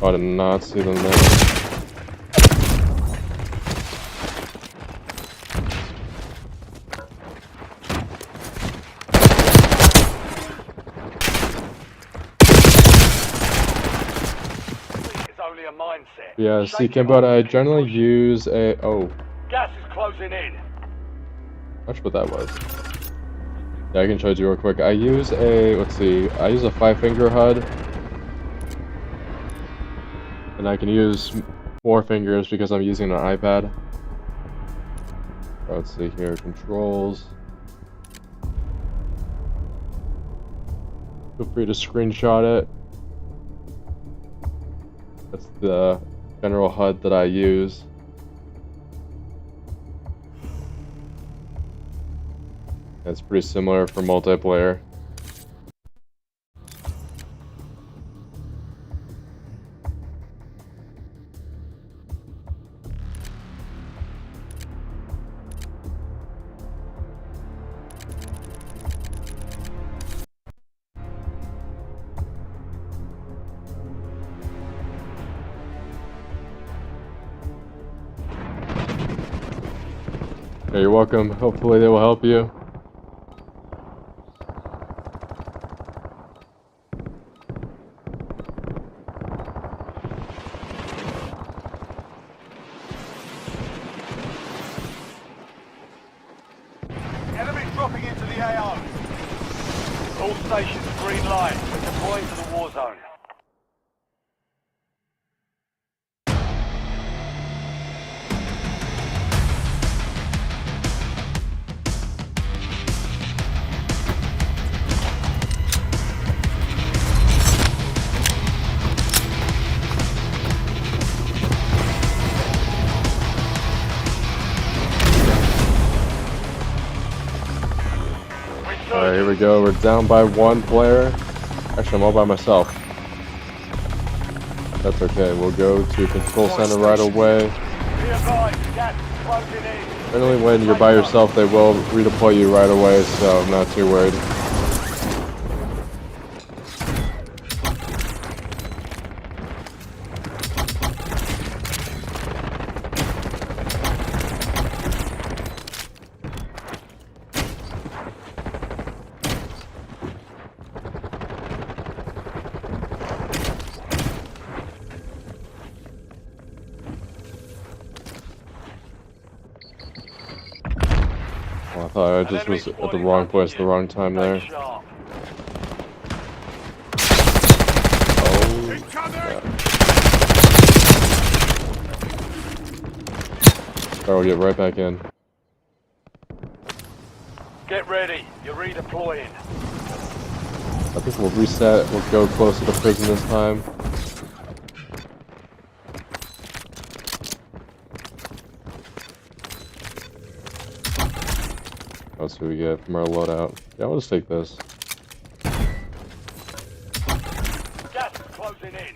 Oh, I did not see them there. It's only a mindset. Yeah, Shake it but off. I generally use a... Oh, Gas is closing in. not sure what that was. Yeah, I can show it to you real quick. I use a... Let's see. I use a 5-finger HUD. And I can use more fingers because I'm using an iPad. Let's see here. Controls. Feel free to screenshot it. That's the general HUD that I use. It's pretty similar for multiplayer. Yeah, you're welcome. Hopefully they will help you. Enemies dropping into the AO. All stations, green light. We're deploying to the war zone. Alright, here we go. We're down by one player. Actually, I'm all by myself. That's okay. We'll go to control center right away. Be advised, gas is closing in. Generally, when you're by yourself, they will redeploy you right away, so I'm not too worried. Well, I thought I just was at the wrong place at the wrong time there. Oh, yeah. Alright, we'll get right back in. Get ready, you're redeploying. I think we'll reset. We'll go closer to prison this time. Let's see what we get from our loadout. Yeah, I'll just take this. Gas is closing in.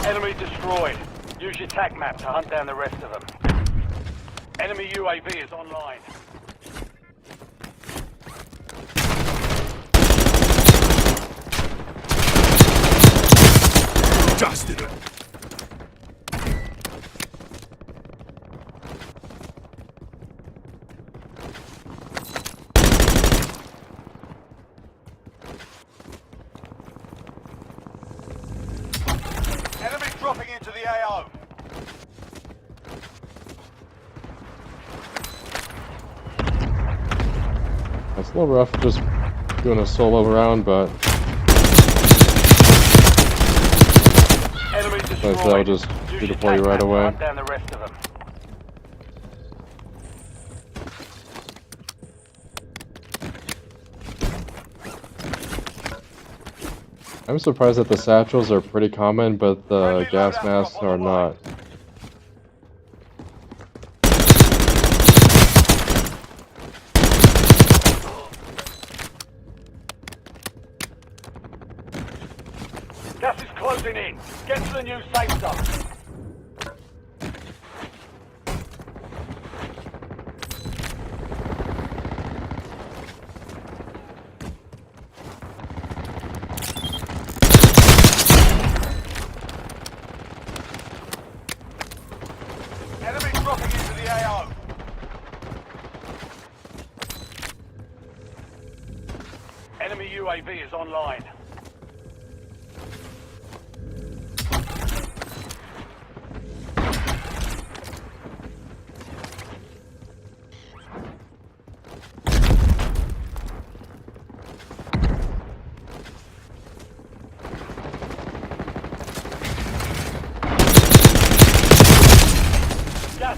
Enemy destroyed. Use your TAC map to hunt down the rest of them. Enemy UAV is online. Dusted it. Enemy dropping into the AO. It's a little rough just doing a solo round, but Enemy destroyed. I'll just Use your redeploy you TAC right map to away. hunt down the rest of them. I'm surprised that the satchels are pretty common, but the gas masks are not. Gas is closing in. Get to the new safe zone. Enemy dropping into the AO. Enemy UAV is online.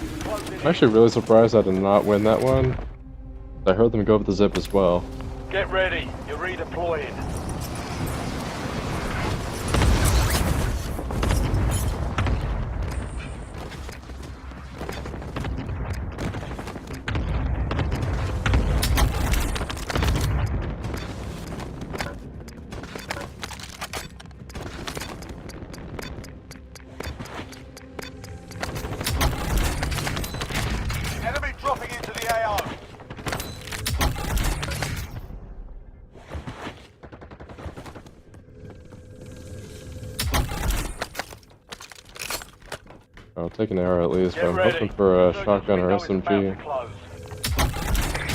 Gas is closing I'm actually really surprised I did not win that one. I heard them go with the zip as well. in. Get ready. You're redeploying. Enemy dropping into the AO. I'll take an arrow at least, Get but I'm ready. hoping for a Resurgence shotgun or window is about SMG. to close.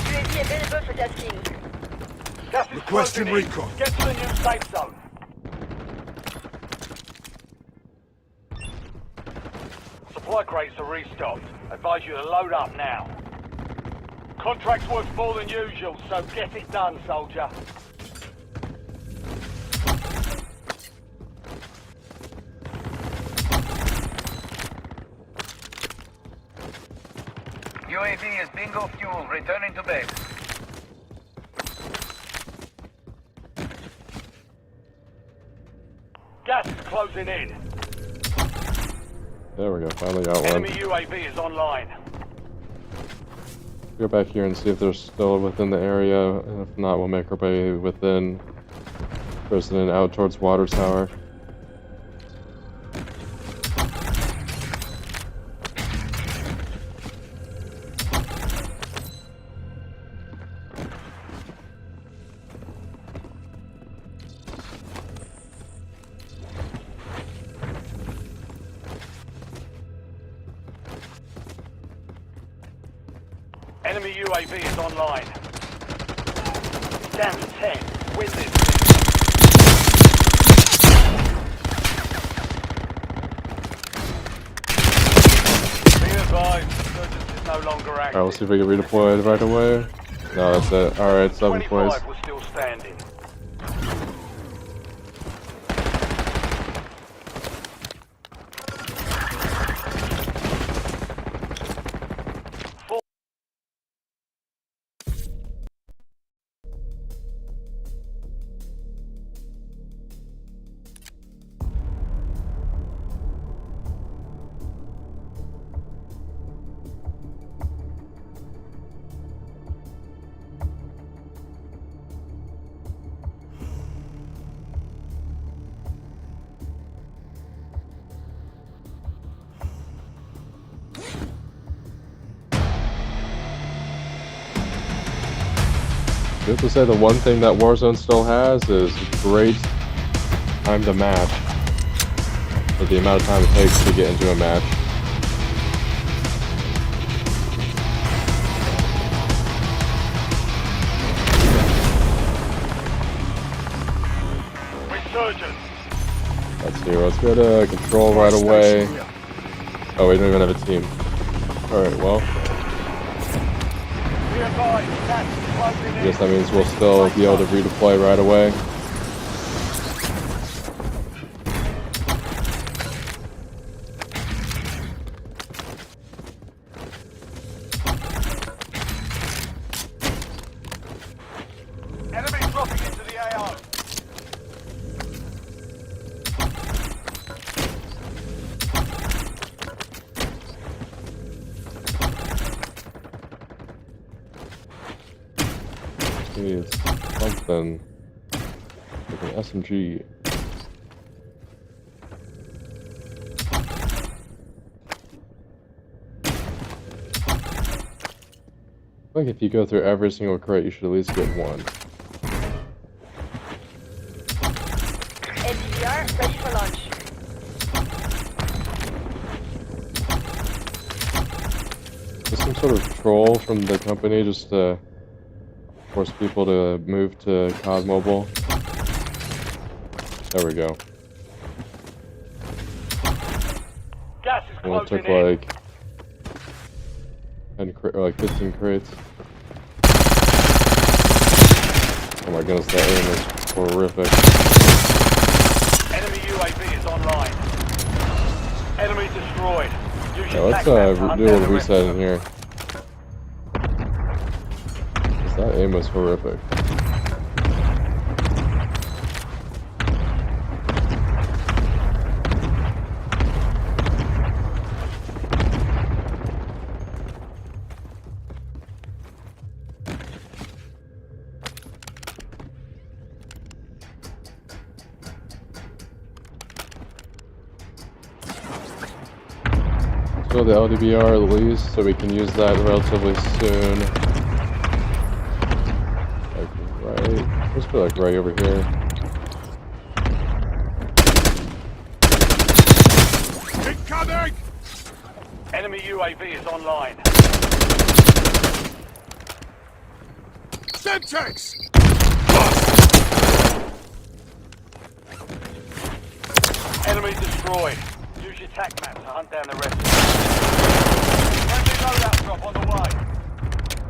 UAV available for tasking. Gas is Requesting closing in. recon. Get to the new safe zone. Supply crates are restocked. Advise you to load up now. Contract's worth more than usual, so get it done, soldier. UAV is bingo fuel. Returning to base. Gas is closing in. There we go, finally got one. Enemy UAV is online. Go back here and see if they're still within the area, and if not, we'll make our way within. President out towards Water Tower. Enemy UAV is online. Down to 10. Win this. Be advised, Resurgence is no longer active. Alright, we'll see if we can redeploy right away. No, that's it. Alright, 7 points. 25 was still standing. I have to say the one thing that Warzone still has is great time to match. For the amount of time it takes to get into a match. Resurgence. Let's see, let's go to control right away. Oh, we don't even have a team. Alright, well, Be advised, gas is closing I in. guess that means we'll still be able to redeploy right away. Enemy dropping into the AO. Need something like an SMG. I think if you go through every single crate, you should at least get one. NDVR ready for launch. There's some sort of troll from the company just to force people to move to COD Mobile. There we go. Gas is And it closing took in. like 10 like 15 crates. Oh my goodness, that aim is horrific. Enemy UAV is online. Enemy destroyed. Use Use Yeah, your let's tac map to hunt do a down little the rest reset of in them. here. 'Cause that aim was horrific. So the LDBR at least, so we can use that relatively soon. Like right, let's go like right over here. Incoming! Enemy UAV is online. Semtex! Enemy destroyed. Use your tac map to hunt down the rest of them. Friendly loadout drop on the way.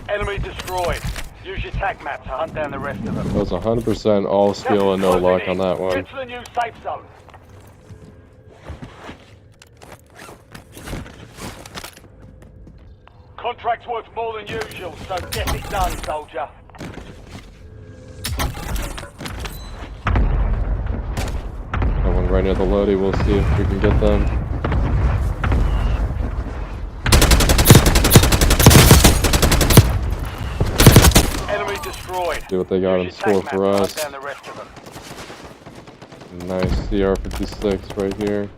Enemy destroyed. Use your tac map to hunt down the rest of them. That was 100% all skill and no Closing luck in. on that one. Get to the new safe zone. Contract's worth more than usual, so get it done, soldier. That one right near the Lodi, we'll see if we can get them. Enemy destroyed. See what they got in Use your store tac for map to us. hunt down the rest of them. Nice CR-56 right here.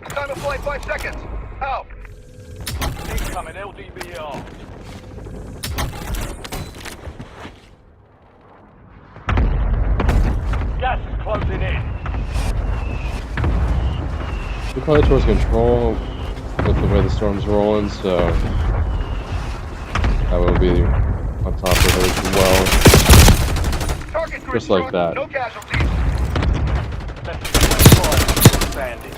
Time of flight 5 seconds. Out. Incoming LDBR. Gas is closing in. We're probably towards control with the way the storm's rolling, so that will be on top of it as well. Target grid Just like strong. that. No casualties. That's standing.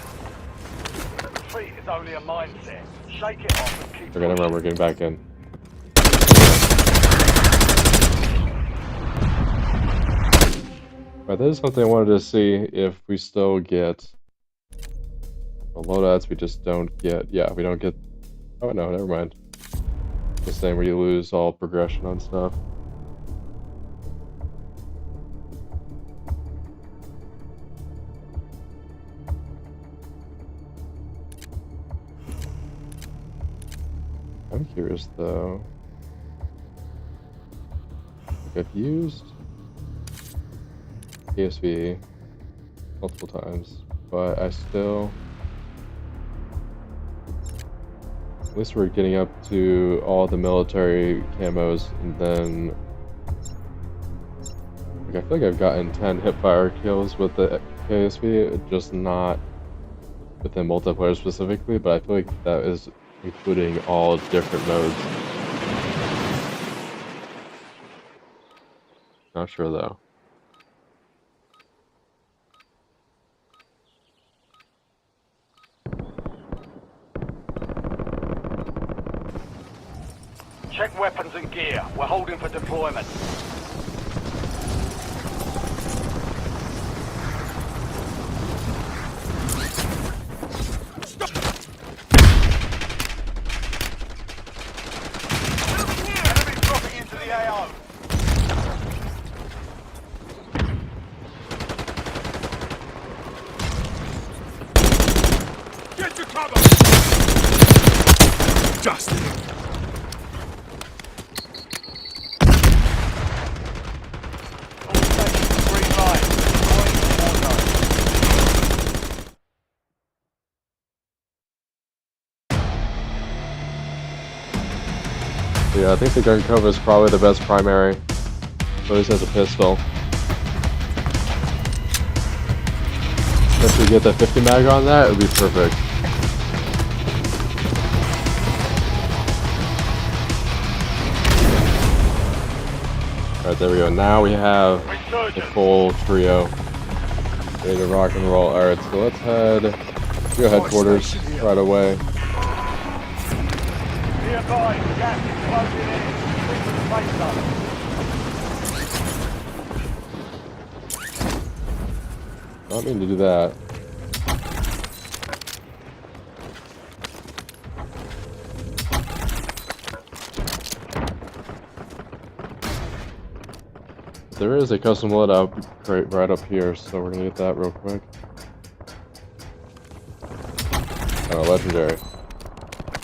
Retreat is only a mindset. Shake it off and keep We're gonna run, we're getting back in. Right, that is something I wanted to see if we still get the loadouts. We just don't get, yeah, we don't get, oh no, never mind. The same where you lose all progression on stuff. I'm curious though. Like I've used PSV multiple times, but I still, at least we're getting up to all the military camos, and then like I feel like I've gotten 10 hipfire kills with the KSV, just not within multiplayer specifically, but I feel like that is including all different modes. Not sure though. Check weapons and gear. We're holding for deployment. Enemy dropping into the AO. Get to cover! Dusted. All stations green light. Deploying to Warzone. Yeah, I think the gun cover is probably the best primary. At least has a pistol. If we get the 50 mag on that, it would be perfect. Alright, there we go. Now we have the full trio. Ready to rock and roll. Alright, so let's head to your headquarters right away. Be advised, gas is closing in. safe zone. I don't mean to do that. There is a custom loadout crate right up here, so we're gonna get that real quick. Oh, legendary.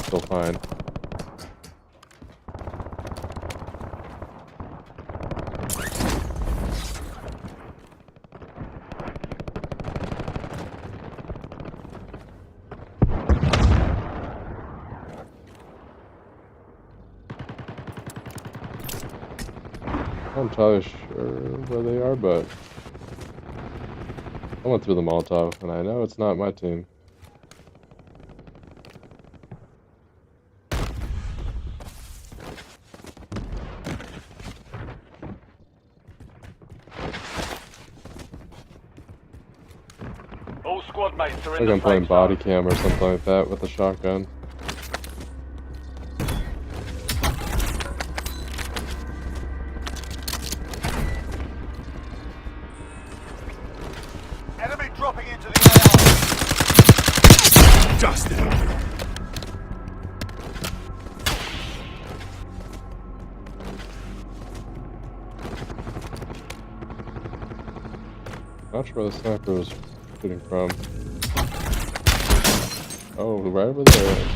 Still fine. I'm not entirely sure where they are, but I went through the Molotov, and I know it's not my team. All squad mates are I in think the I'm playing safe body zone. cam or something like that with a shotgun. Enemy dropping into the Dusted. Not sure where the sniper was shooting from. Oh, right over there.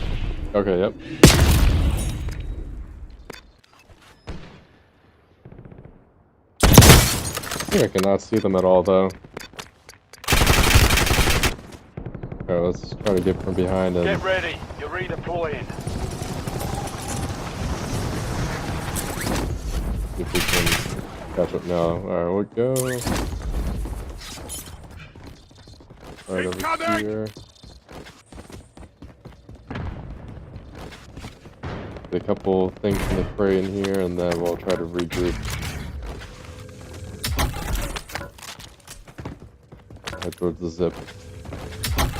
Okay, yep. I think I cannot see them at all, though. Okay, let's try to get from behind AO. and Get ready. You're redeploying. see if we can catch up now. Alright, we'll go right over Incoming! here. Get a couple things from the crate in here, and then we'll try to regroup. Head towards the zip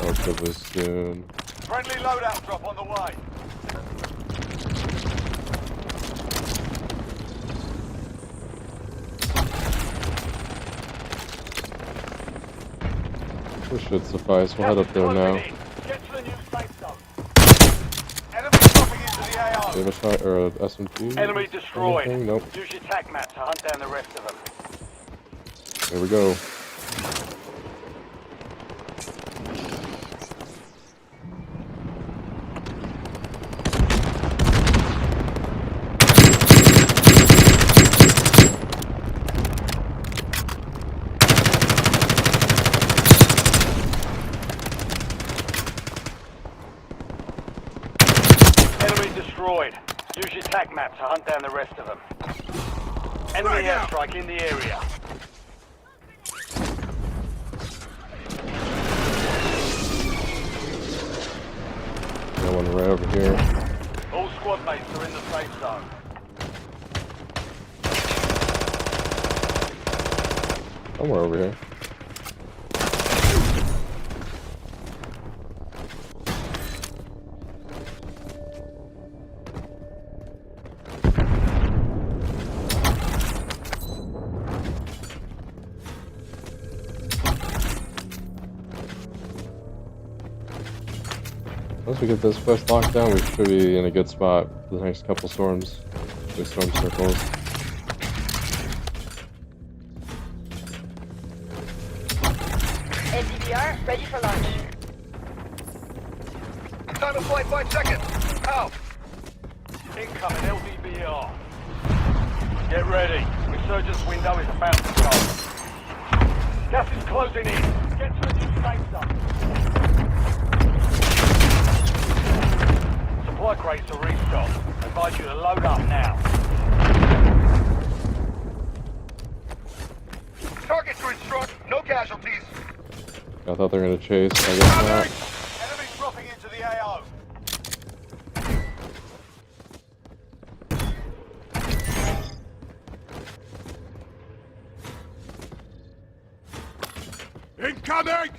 relatively soon. Friendly loadout drop on the way. This should suffice. We'll head up there Closing now. in. Get to the new safe zone. Enemy dropping into the AO. Do you have a shot or a SMG? Enemy destroyed. Anything? Nope. Use your tac map to hunt down the rest of them. Here we go. Enemy destroyed. Use your tac map to hunt down the rest of them. Enemy Frag out. airstrike in the area. Got one right over here. All squad mates are in the safe zone. Somewhere over here. Once we get this quest locked down, we should be in a good spot for the next couple storms. Big storm circles. LDBR ready for launch. Time of flight 5 seconds. Out. Incoming LDBR. Get ready. Resurgence window is about to close. Gas is closing in. Get to a new safe zone. Supply crates are restocked. Advise you to load up now. Target grid struck. No casualties. I thought they were gonna chase, I guess not. Enemy dropping into the AO. Incoming!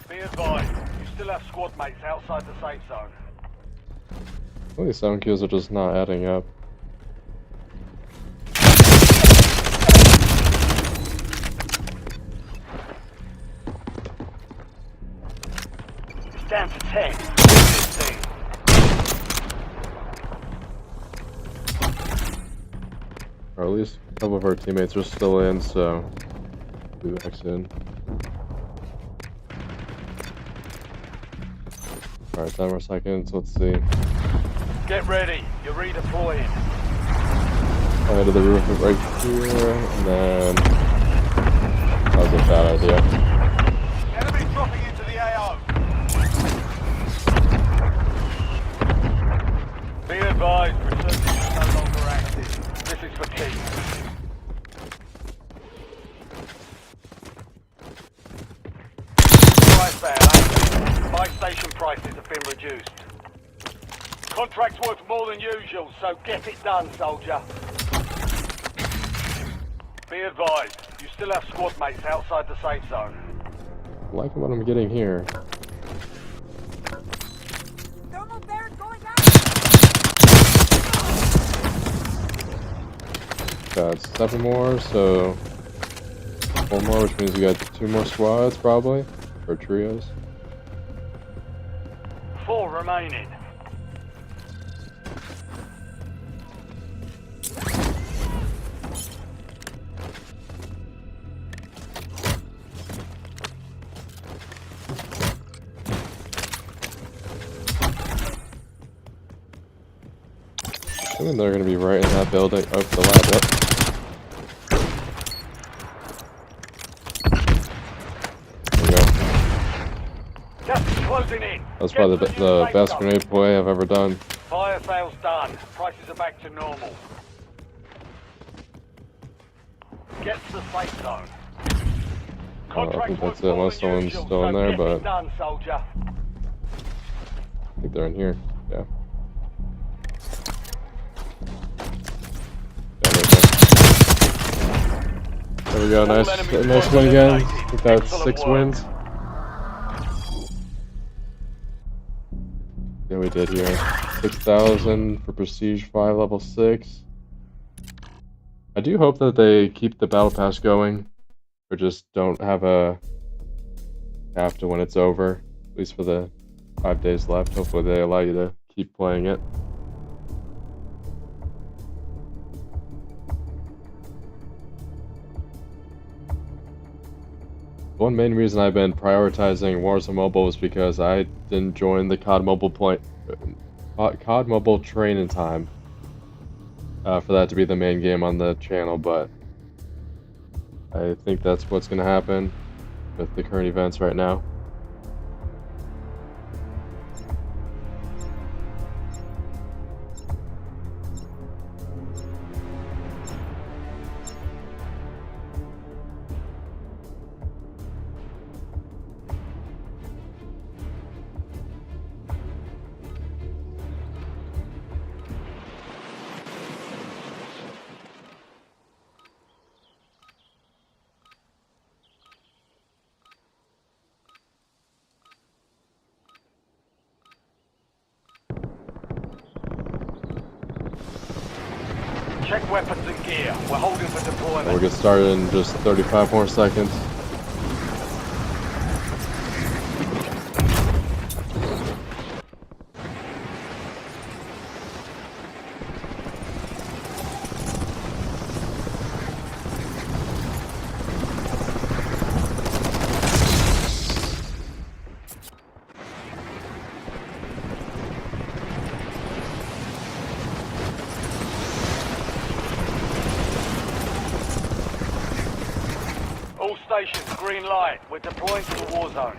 Be advised, you still have squad mates outside the safe zone. All these sound cues are just not adding up. Down to 10. 15. Or at least a couple of our teammates are still in, so we exit in. Alright, 10 more seconds, let's see. Get ready. You're redeploying. I'll head to the roof right here, and then... That was a bad idea. Enemy dropping into the AO. Be advised, research is no longer active. This is for keeps. Price fair, buy station prices have been reduced. Contract's worth more than usual, so get it done, soldier. Be advised, you still have squad mates outside the safe zone. I like what I'm getting here. Don't move there, it's going down. Got 7 more, so 4 more, which means we got 2 more squads probably, or trios. 4 remaining. I think they're going to be right in that building. Oh, the lab, yep. There we go. Just closing in. That's probably the best grenade play I've ever done. Fire sales done. Prices are back to normal. Get to the safe zone. I think that's it, unless someone's still in there, but done, soldier. I think they're in here. Yeah. There we go, nice win again. I think that's 6 wins. Yeah, we did here. 6,000 for Prestige 5, level 6. I do hope that they keep the Battle Pass going, or just don't have a cap to when it's over, at least for the 5 days left. Hopefully they allow you to keep playing it. One main reason I've been prioritizing Warzone Mobile is because I didn't join the COD Mobile train in time for that to be the main game on the channel, but I think that's what's going to happen with the current events right now. Check weapons and gear. We're holding for deployment. We'll get started in just 35 more seconds. All stations, green light. We're deploying to the war zone.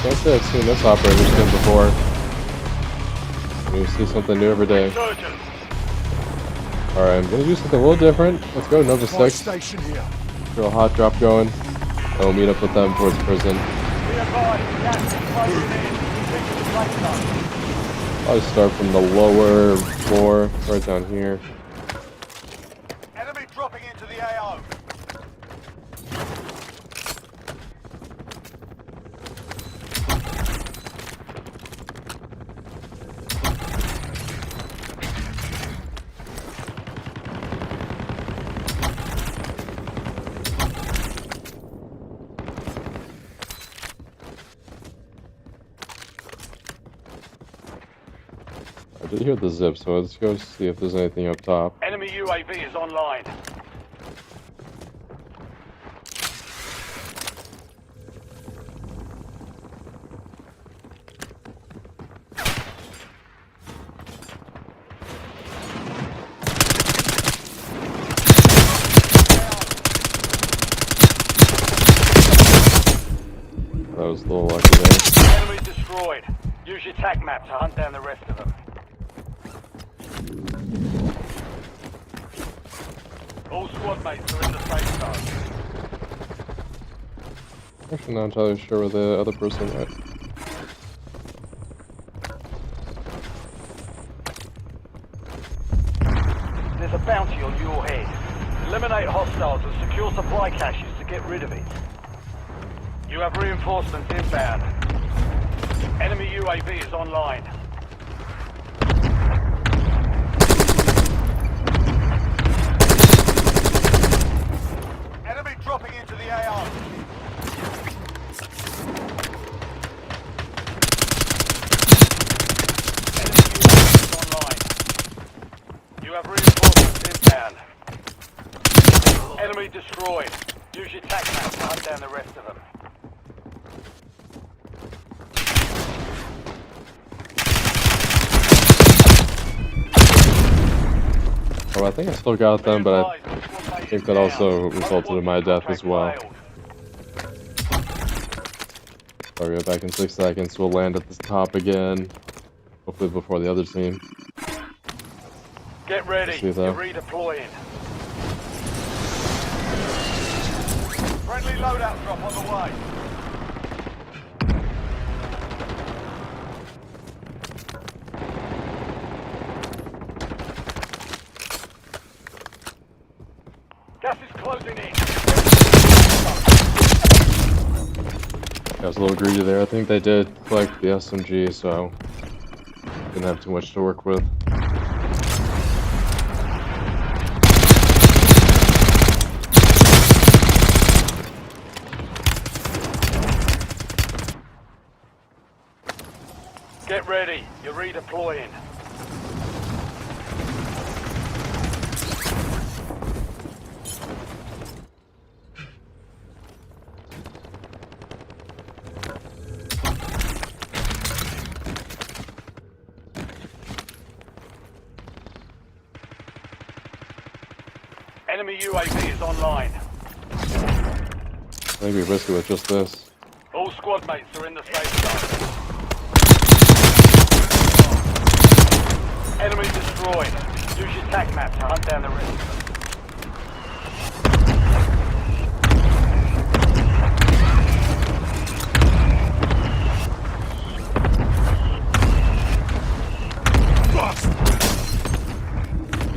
Can't say I've seen this operator skin before. You see something new every day. Alright, I'm gonna do something a little different. Let's go Nova 6. Station here. Get a hot drop going. And we'll meet up with them towards prison. I'll start from the lower floor, right down here. Enemy dropping into the AO. I did hear the zip, so let's go see if there's anything up top. Enemy UAV is online. That was a little lucky there. Enemy destroyed. Use your tac map to hunt down the rest of them. All squad mates are in the safe zone. Actually, not entirely sure where the other person went. There's a bounty on your head. Eliminate hostiles and secure supply caches to get rid of it. You have reinforcements inbound. Enemy UAV is online. Enemy dropping into the AR. Enemy UAV is online. You have reinforcements inbound. Enemy destroyed. Use your tac map to hunt down the rest of them. Oh, I think I still got them, but I think that also resulted in my death as well. I'll go back in 6 seconds. We'll land at the top again. Hopefully before the other team. Get ready. See that? You're redeploying. Friendly loadout drop on the way. Gas is closing in. I was a little greedy there. I think they did collect the SMG, so didn't have too much to work with. Get ready. You're redeploying. Enemy UAV is online. Maybe risk it with just this. All squad mates are in the safe zone. Enemy destroyed. Use your tac map to hunt down the rest of them.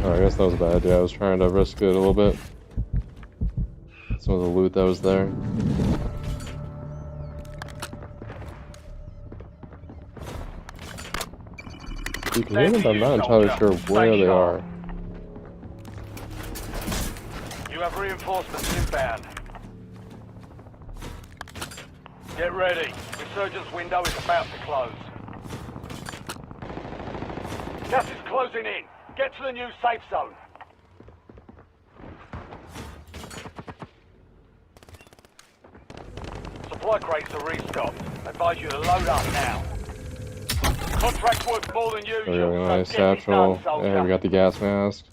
Oh, I guess that was a bad idea. I was trying to risk it a little bit. Some of the loot that was there. You can hear them, but I'm not entirely sure where they are. You have reinforcements inbound. Get ready. Resurgence window is about to close. Gas is closing in. Get to the new safe zone. Supply crates are restocked. Advise you to load up now. Contract's worth more than usual. There we go, so nice get it satchel. done, soldier. And we got the gas mask.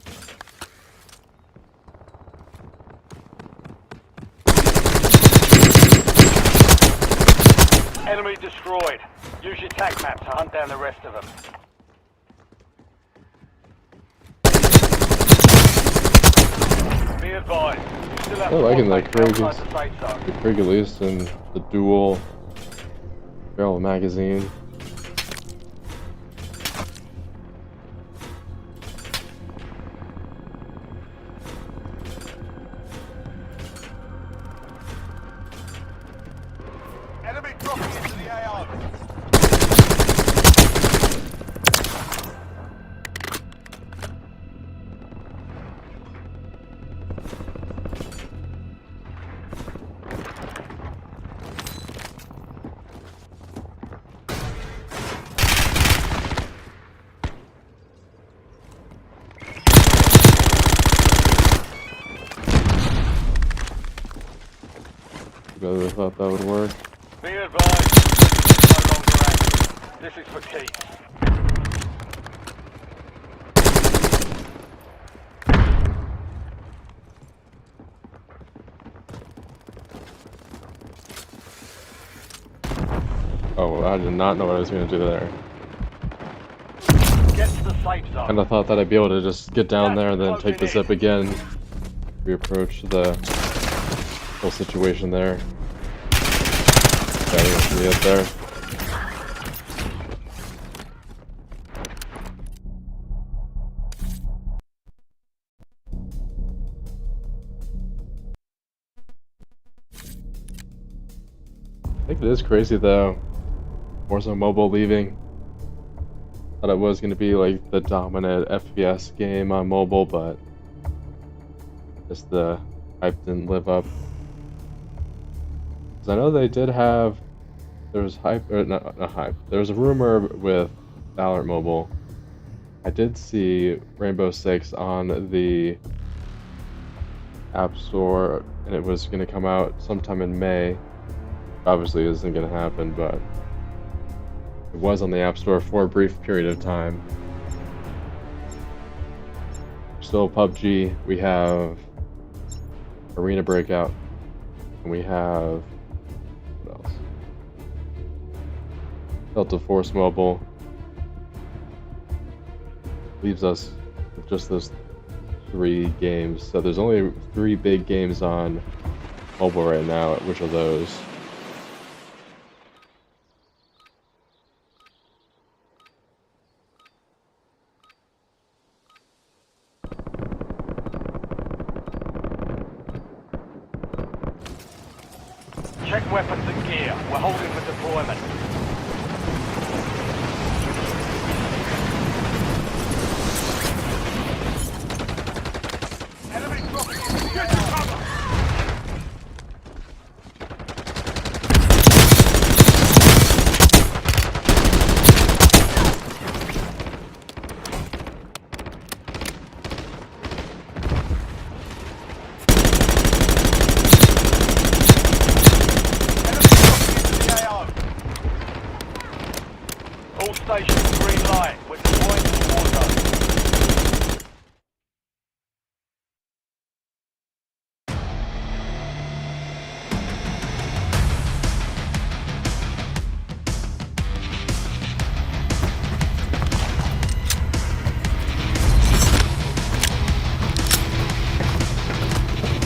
Enemy destroyed. Use your tac map to hunt down the rest of them. Be advised, you still have I'm liking that squad mates Krieg. outside the safe zone. The Krieg released and the dual barrel magazine. Enemy dropping into the AO. really thought that would work. Be advised, this is no longer active. This is for keeps. Oh, I did not know what I was going to do there. Get to the safe zone. Kind of thought that I'd be able to just get down there and then take the zip again. Reapproach the whole situation there. Gotta see it there. I think it is crazy though. Warzone Mobile leaving. Thought it was going to be like the dominant FPS game on mobile, but just the hype didn't live up. Because I know they did have, there was hype, or not hype, there was a rumor with Valorant Mobile. I did see Rainbow Six on the App Store, and it was going to come out sometime in May. Obviously it isn't going to happen, but it was on the App Store for a brief period of time. Still PUBG, we have Arena Breakout, and we have, what else? Delta Force Mobile. Leaves us with just those 3 games. So there's only 3 big games on mobile right now. Which are those? Check weapons and gear. We're holding for deployment. Enemy dropping into the Get to AO. cover! All stations green light. We're deploying to Warzone.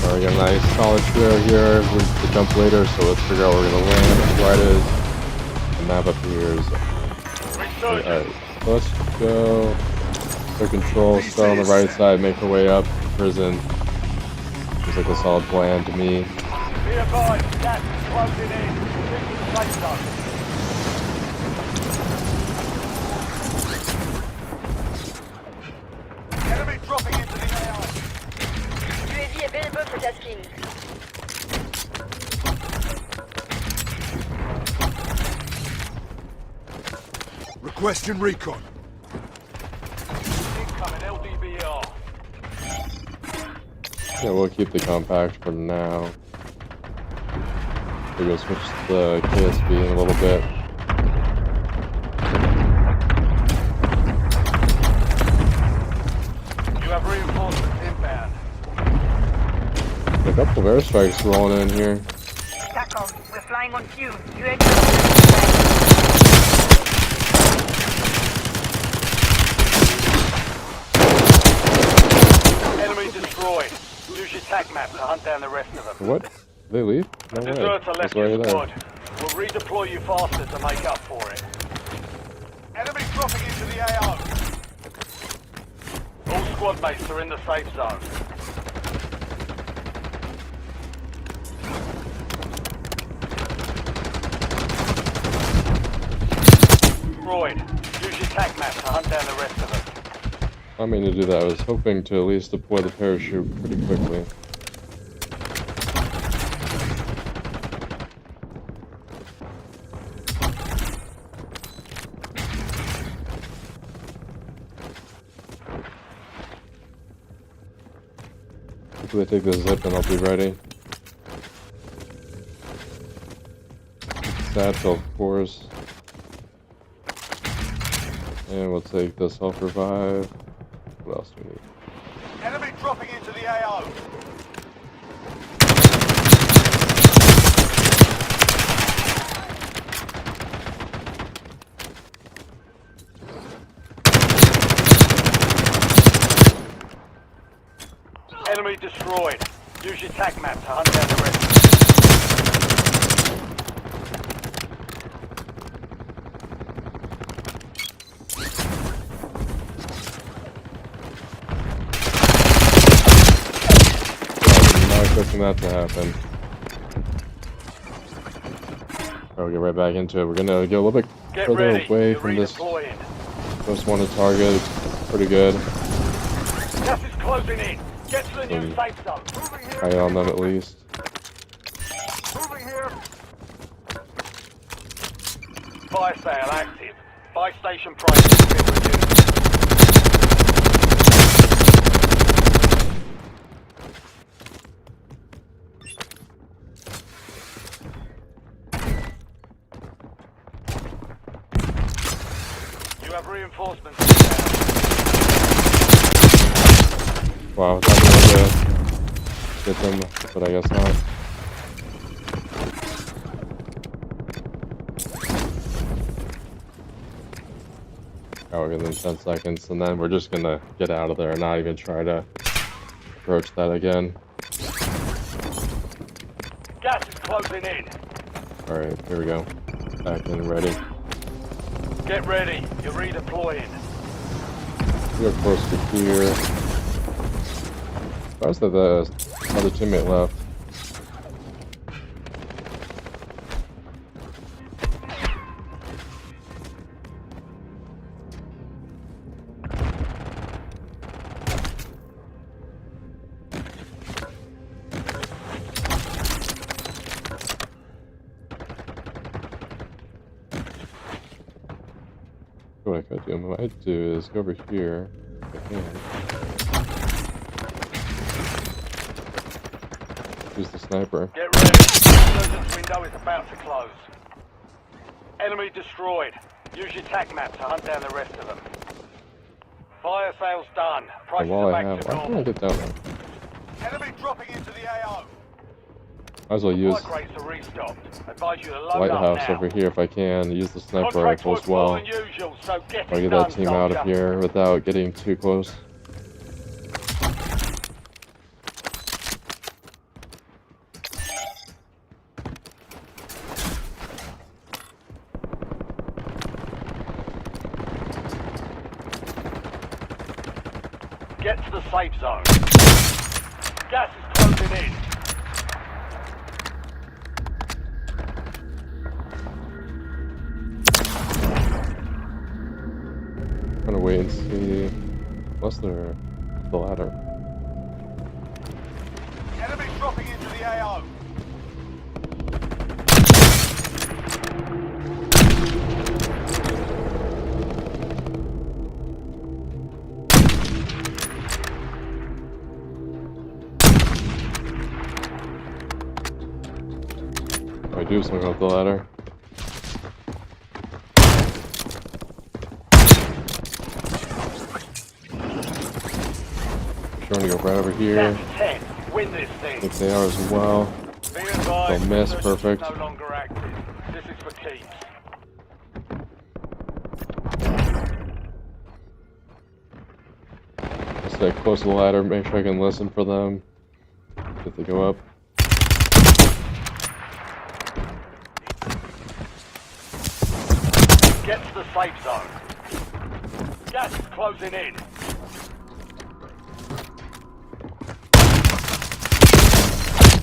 Alright, got a nice solid trio here. We can jump later, so let's figure out where we're gonna land. Right is the map up here is. Alright, let's go. So control, start on the right side, make our way up. Prison. Seems like a solid plan to me. Be advised, gas is closing in. This is the safe zone. Enemy dropping into the AO. UAV available for tasking. Requesting recon. Incoming LDBR. Yeah, we'll keep the compact for now. We're gonna switch to the KSB in a little bit. You have reinforcements inbound. A couple of airstrikes rolling in here. TACOM, we're flying on cue. UAV. Enemy destroyed. Use your TAC map to hunt down the rest of them. What? Did they leave? No way. Deserter left That's right your there. squad. We'll redeploy you faster to make up for it. Enemy dropping into the AO. All squad mates are in the safe zone. Destroyed. Use your TAC map to hunt down the rest of them. I mean to do that. I was hoping to at least deploy the parachute pretty quickly. Hopefully I take the zip and I'll be ready. satchel, of course. And we'll take the self-revive. What else do we need? Enemy dropping into the AO. Enemy destroyed. Use your tag map to hunt down the rest. Not expecting that to happen. I'll get right back into it. We're gonna get a little bit Get further ready. away You're from this redeploying. most wanted target. It's pretty good. Gas is closing in. Get to the new safe zone. Moving here. Eye on them at least. Moving here. Fire sale active. Buy station prices have been reduced. You have reinforcements inbound. Wow, I thought I was gonna get them, but I guess not. Oh, we're gonna 10 seconds, and then we're just gonna get out of there and not even try to approach that again. Gas is closing in. Alright, here we go. Back in, ready. Get ready. You're redeploying. We're close to here. Surprised that the other teammate left. What I could do, what I might do is go over here. If I can. Use the sniper. Get ready. The intelligence window is about to close. Enemy destroyed. Use your tac map to hunt down the rest of them. Fire sales done. And Prices while are I back have, to why can't I normal. get down there? Enemy dropping into the AO. Might as well use Supply crates are restocked. Advise you to the load up lighthouse now. over here if I can. Use the sniper Contract rifle work as more well. than usual, so get I'll it get done, that team out of soldier. here without getting too close. Get to the safe zone. Gas is closing in. I'm gonna wait and see. Unless they're the ladder. Enemy dropping into the AO. I do something with the ladder. Trying to go right over here. Down to 10. Win this I thing. think they are as well. Be advised, They'll miss, search is perfect. no longer active. This is for keeps. Stay close to the ladder, make sure I can listen for them if they go up. Get to the safe zone. Gas is closing in.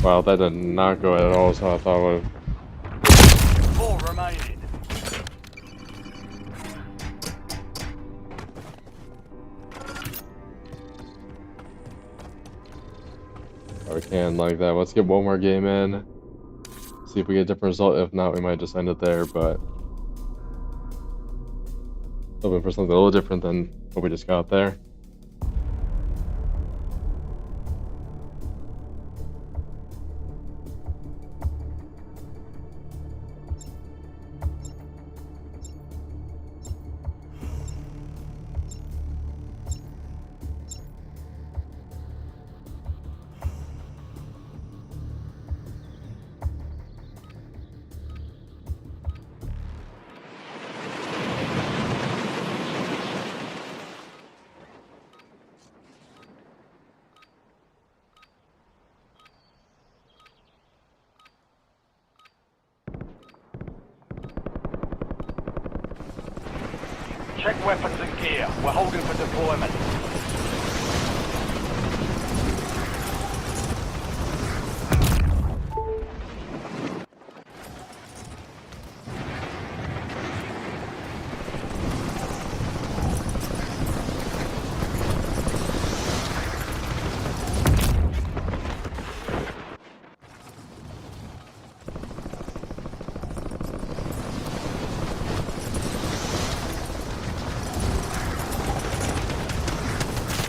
Wow, that did not go at all as how I thought it would. 4 remaining. We can like that. Let's get one more game in. See if we get a different result. If not, we might just end it there, but hoping for something a little different than what we just got there. Check weapons and gear. We're holding for deployment.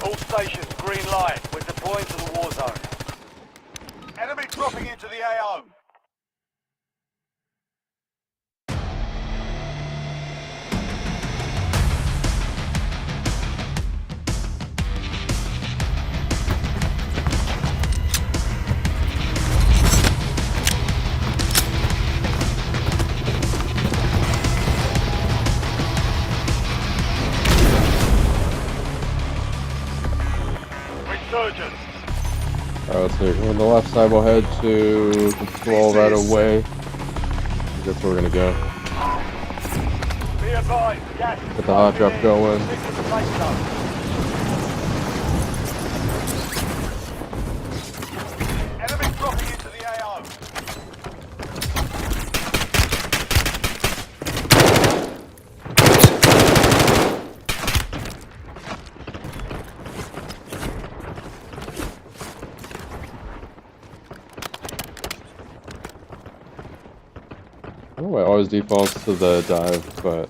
All stations, green light. We're deploying to the war zone. Enemy dropping into the AO. Resurgence. Alright, let's see. On the left side, we'll head to control right away. I think that's where we're gonna go. Be advised, gas is Get the hot drop closing in. going. Stick to the safe zone. Enemy dropping into the AO. I don't know why it always defaults to the dive, but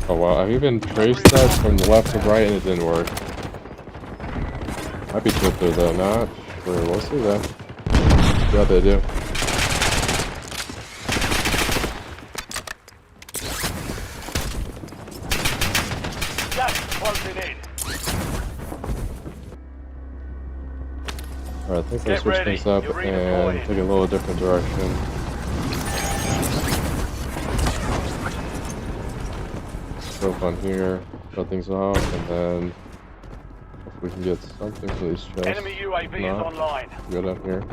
oh wow, I've even traced that from the left to right and it didn't work. Might be true though, not sure. We'll see though. See how they do. Gas is closing in. Alright, I think Get we'll switch ready. things up You're and redeploying. take a little different direction. Go up on here, shut things off, and then if we can get something for these chests. Enemy UAV is No. online. Go down here.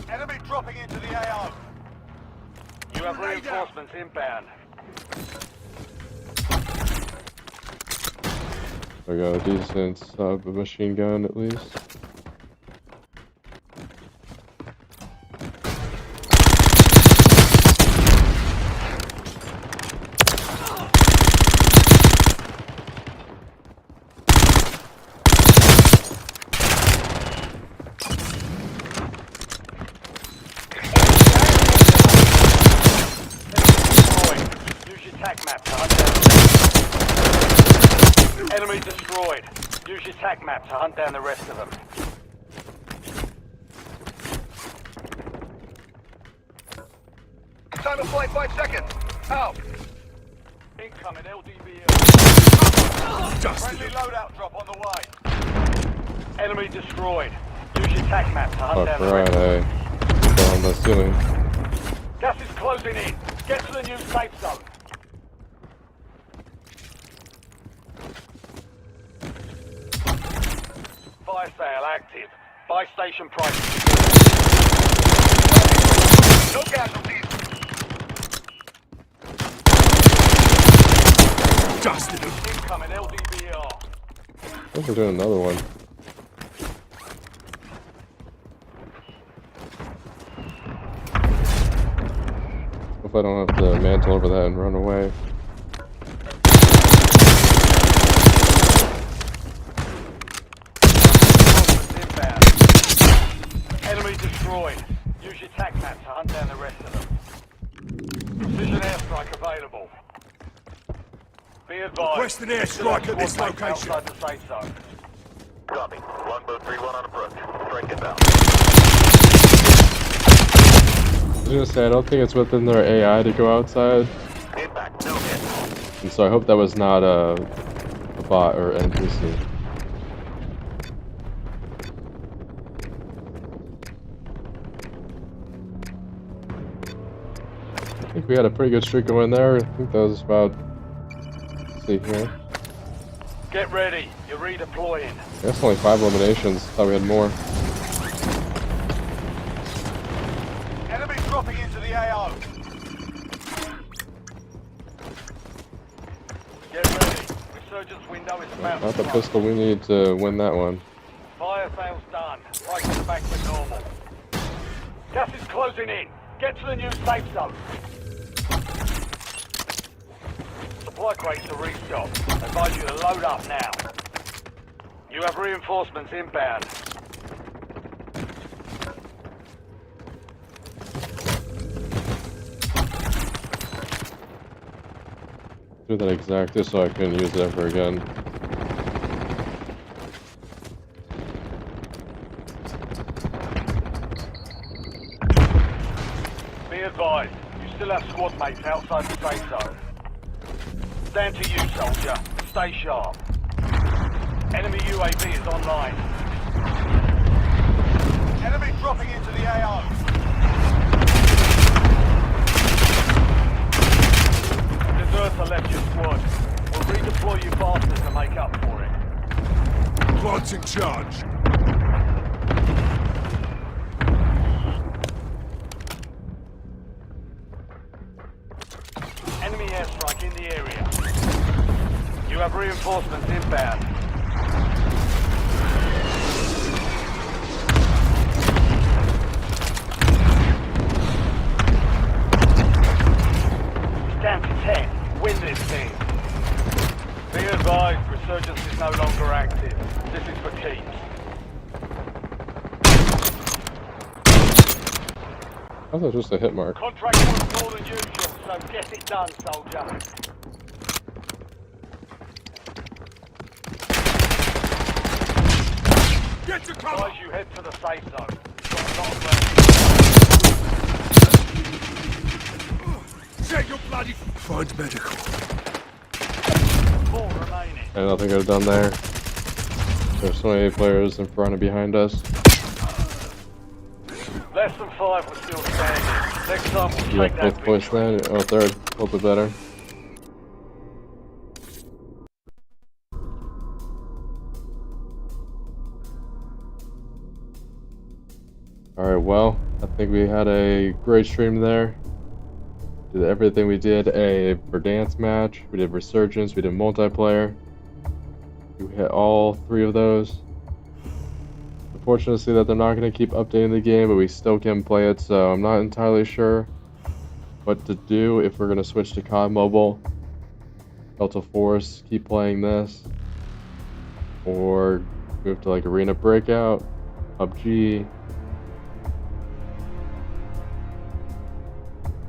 Enemy dropping into the AO. You have reinforcements inbound. We got a decent machine gun at least. Use your tac map to hunt down. Enemy destroyed. Use your tac map to hunt down the rest of them. Time of flight 5 seconds. Out. Incoming LDBL. Dusted Friendly him. loadout drop on the way. Enemy destroyed. Use your tac map to hunt Fuck down the right, rest of them. hey. Get on the ceiling. Gas is closing in. Get to the new safe zone. Fire sale active. Buy station prices. No casualties. Dusted him. Incoming LDBR. I think we're doing another one. Hope I don't have to mantle over that and run away. Inbound. Enemy destroyed. Use your tac map to hunt down the rest of them. Precision airstrike available. Be advised. Request an airstrike at this Squad mates location. outside the safe zone. Copy. Longbow 3-1 on approach. Strike inbound. I was gonna say, I don't think it's within their AI to go outside. Impact. No hit. And so I hope that was not a a bot or NPC. I think we had a pretty good streak going there. I think that was about. Let's see here. Get ready. You're redeploying. That's only 5 eliminations. Thought we had more. Enemy dropping into the AO. Get ready. Resurgence window is about Not to the close. pistol we need to win that one. Fire sales done. Prices back to normal. Gas is closing in. Get to the new safe zone. Supply crates to restock. Advise you to load up now. You have reinforcements inbound. Do that exact just so I couldn't use it ever again. Be advised, you still have squad mates outside the safe zone. Stand to you, soldier. Stay sharp. Enemy UAV is online. Enemy dropping into the AO. Deserter left your squad. We'll redeploy you faster to make up for it. Quad's in charge. Enemy airstrike in the area. You have reinforcements inbound. Down to 10. Win this thing. Be advised, resurgence is no longer active. This is for keeps. I thought it was just a hit mark. Contract was more than usual, so get it done, soldier. Get to cover! Advise you head to the safe zone. Got a lot of Set your bloody... Find medical. 4 remaining. I don't think I've done there. There's so many players in front and behind us. Less than 5 were still standing. Next time we'll You take have that both points victory. then? Oh, third. A little bit better. Alright, well, I think we had a great stream there. Did everything we did. A Verdansk match, we did Resurgence, we did multiplayer. We hit all 3 of those. Unfortunately, see that they're not going to keep updating the game, but we still can play it, so I'm not entirely sure what to do if we're going to switch to COD Mobile. Delta Force, keep playing this. Or move to like Arena Breakout, PUBG.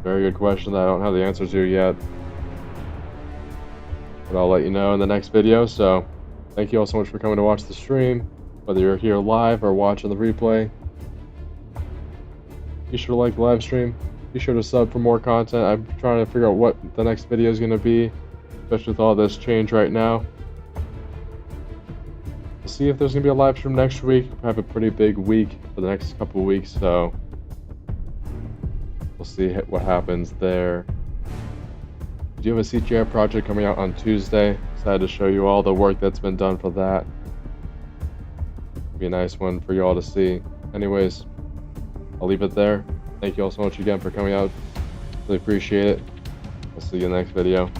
Very good question that I don't have the answer to yet. But I'll let you know in the next video, so thank you all so much for coming to watch the stream. Whether you're here live or watching the replay. Be sure to like the live stream. Be sure to sub for more content. I'm trying to figure out what the next video is going to be, especially with all this change right now. We'll see if there's going to be a live stream next week. I have a pretty big week for the next couple of weeks, so we'll see what happens there. We do have a CGI project coming out on Tuesday. Excited to show you all the work that's been done for that. Be a nice one for you all to see. Anyways, I'll leave it there. Thank you all so much again for coming out. Really appreciate it. I'll see you in the next video.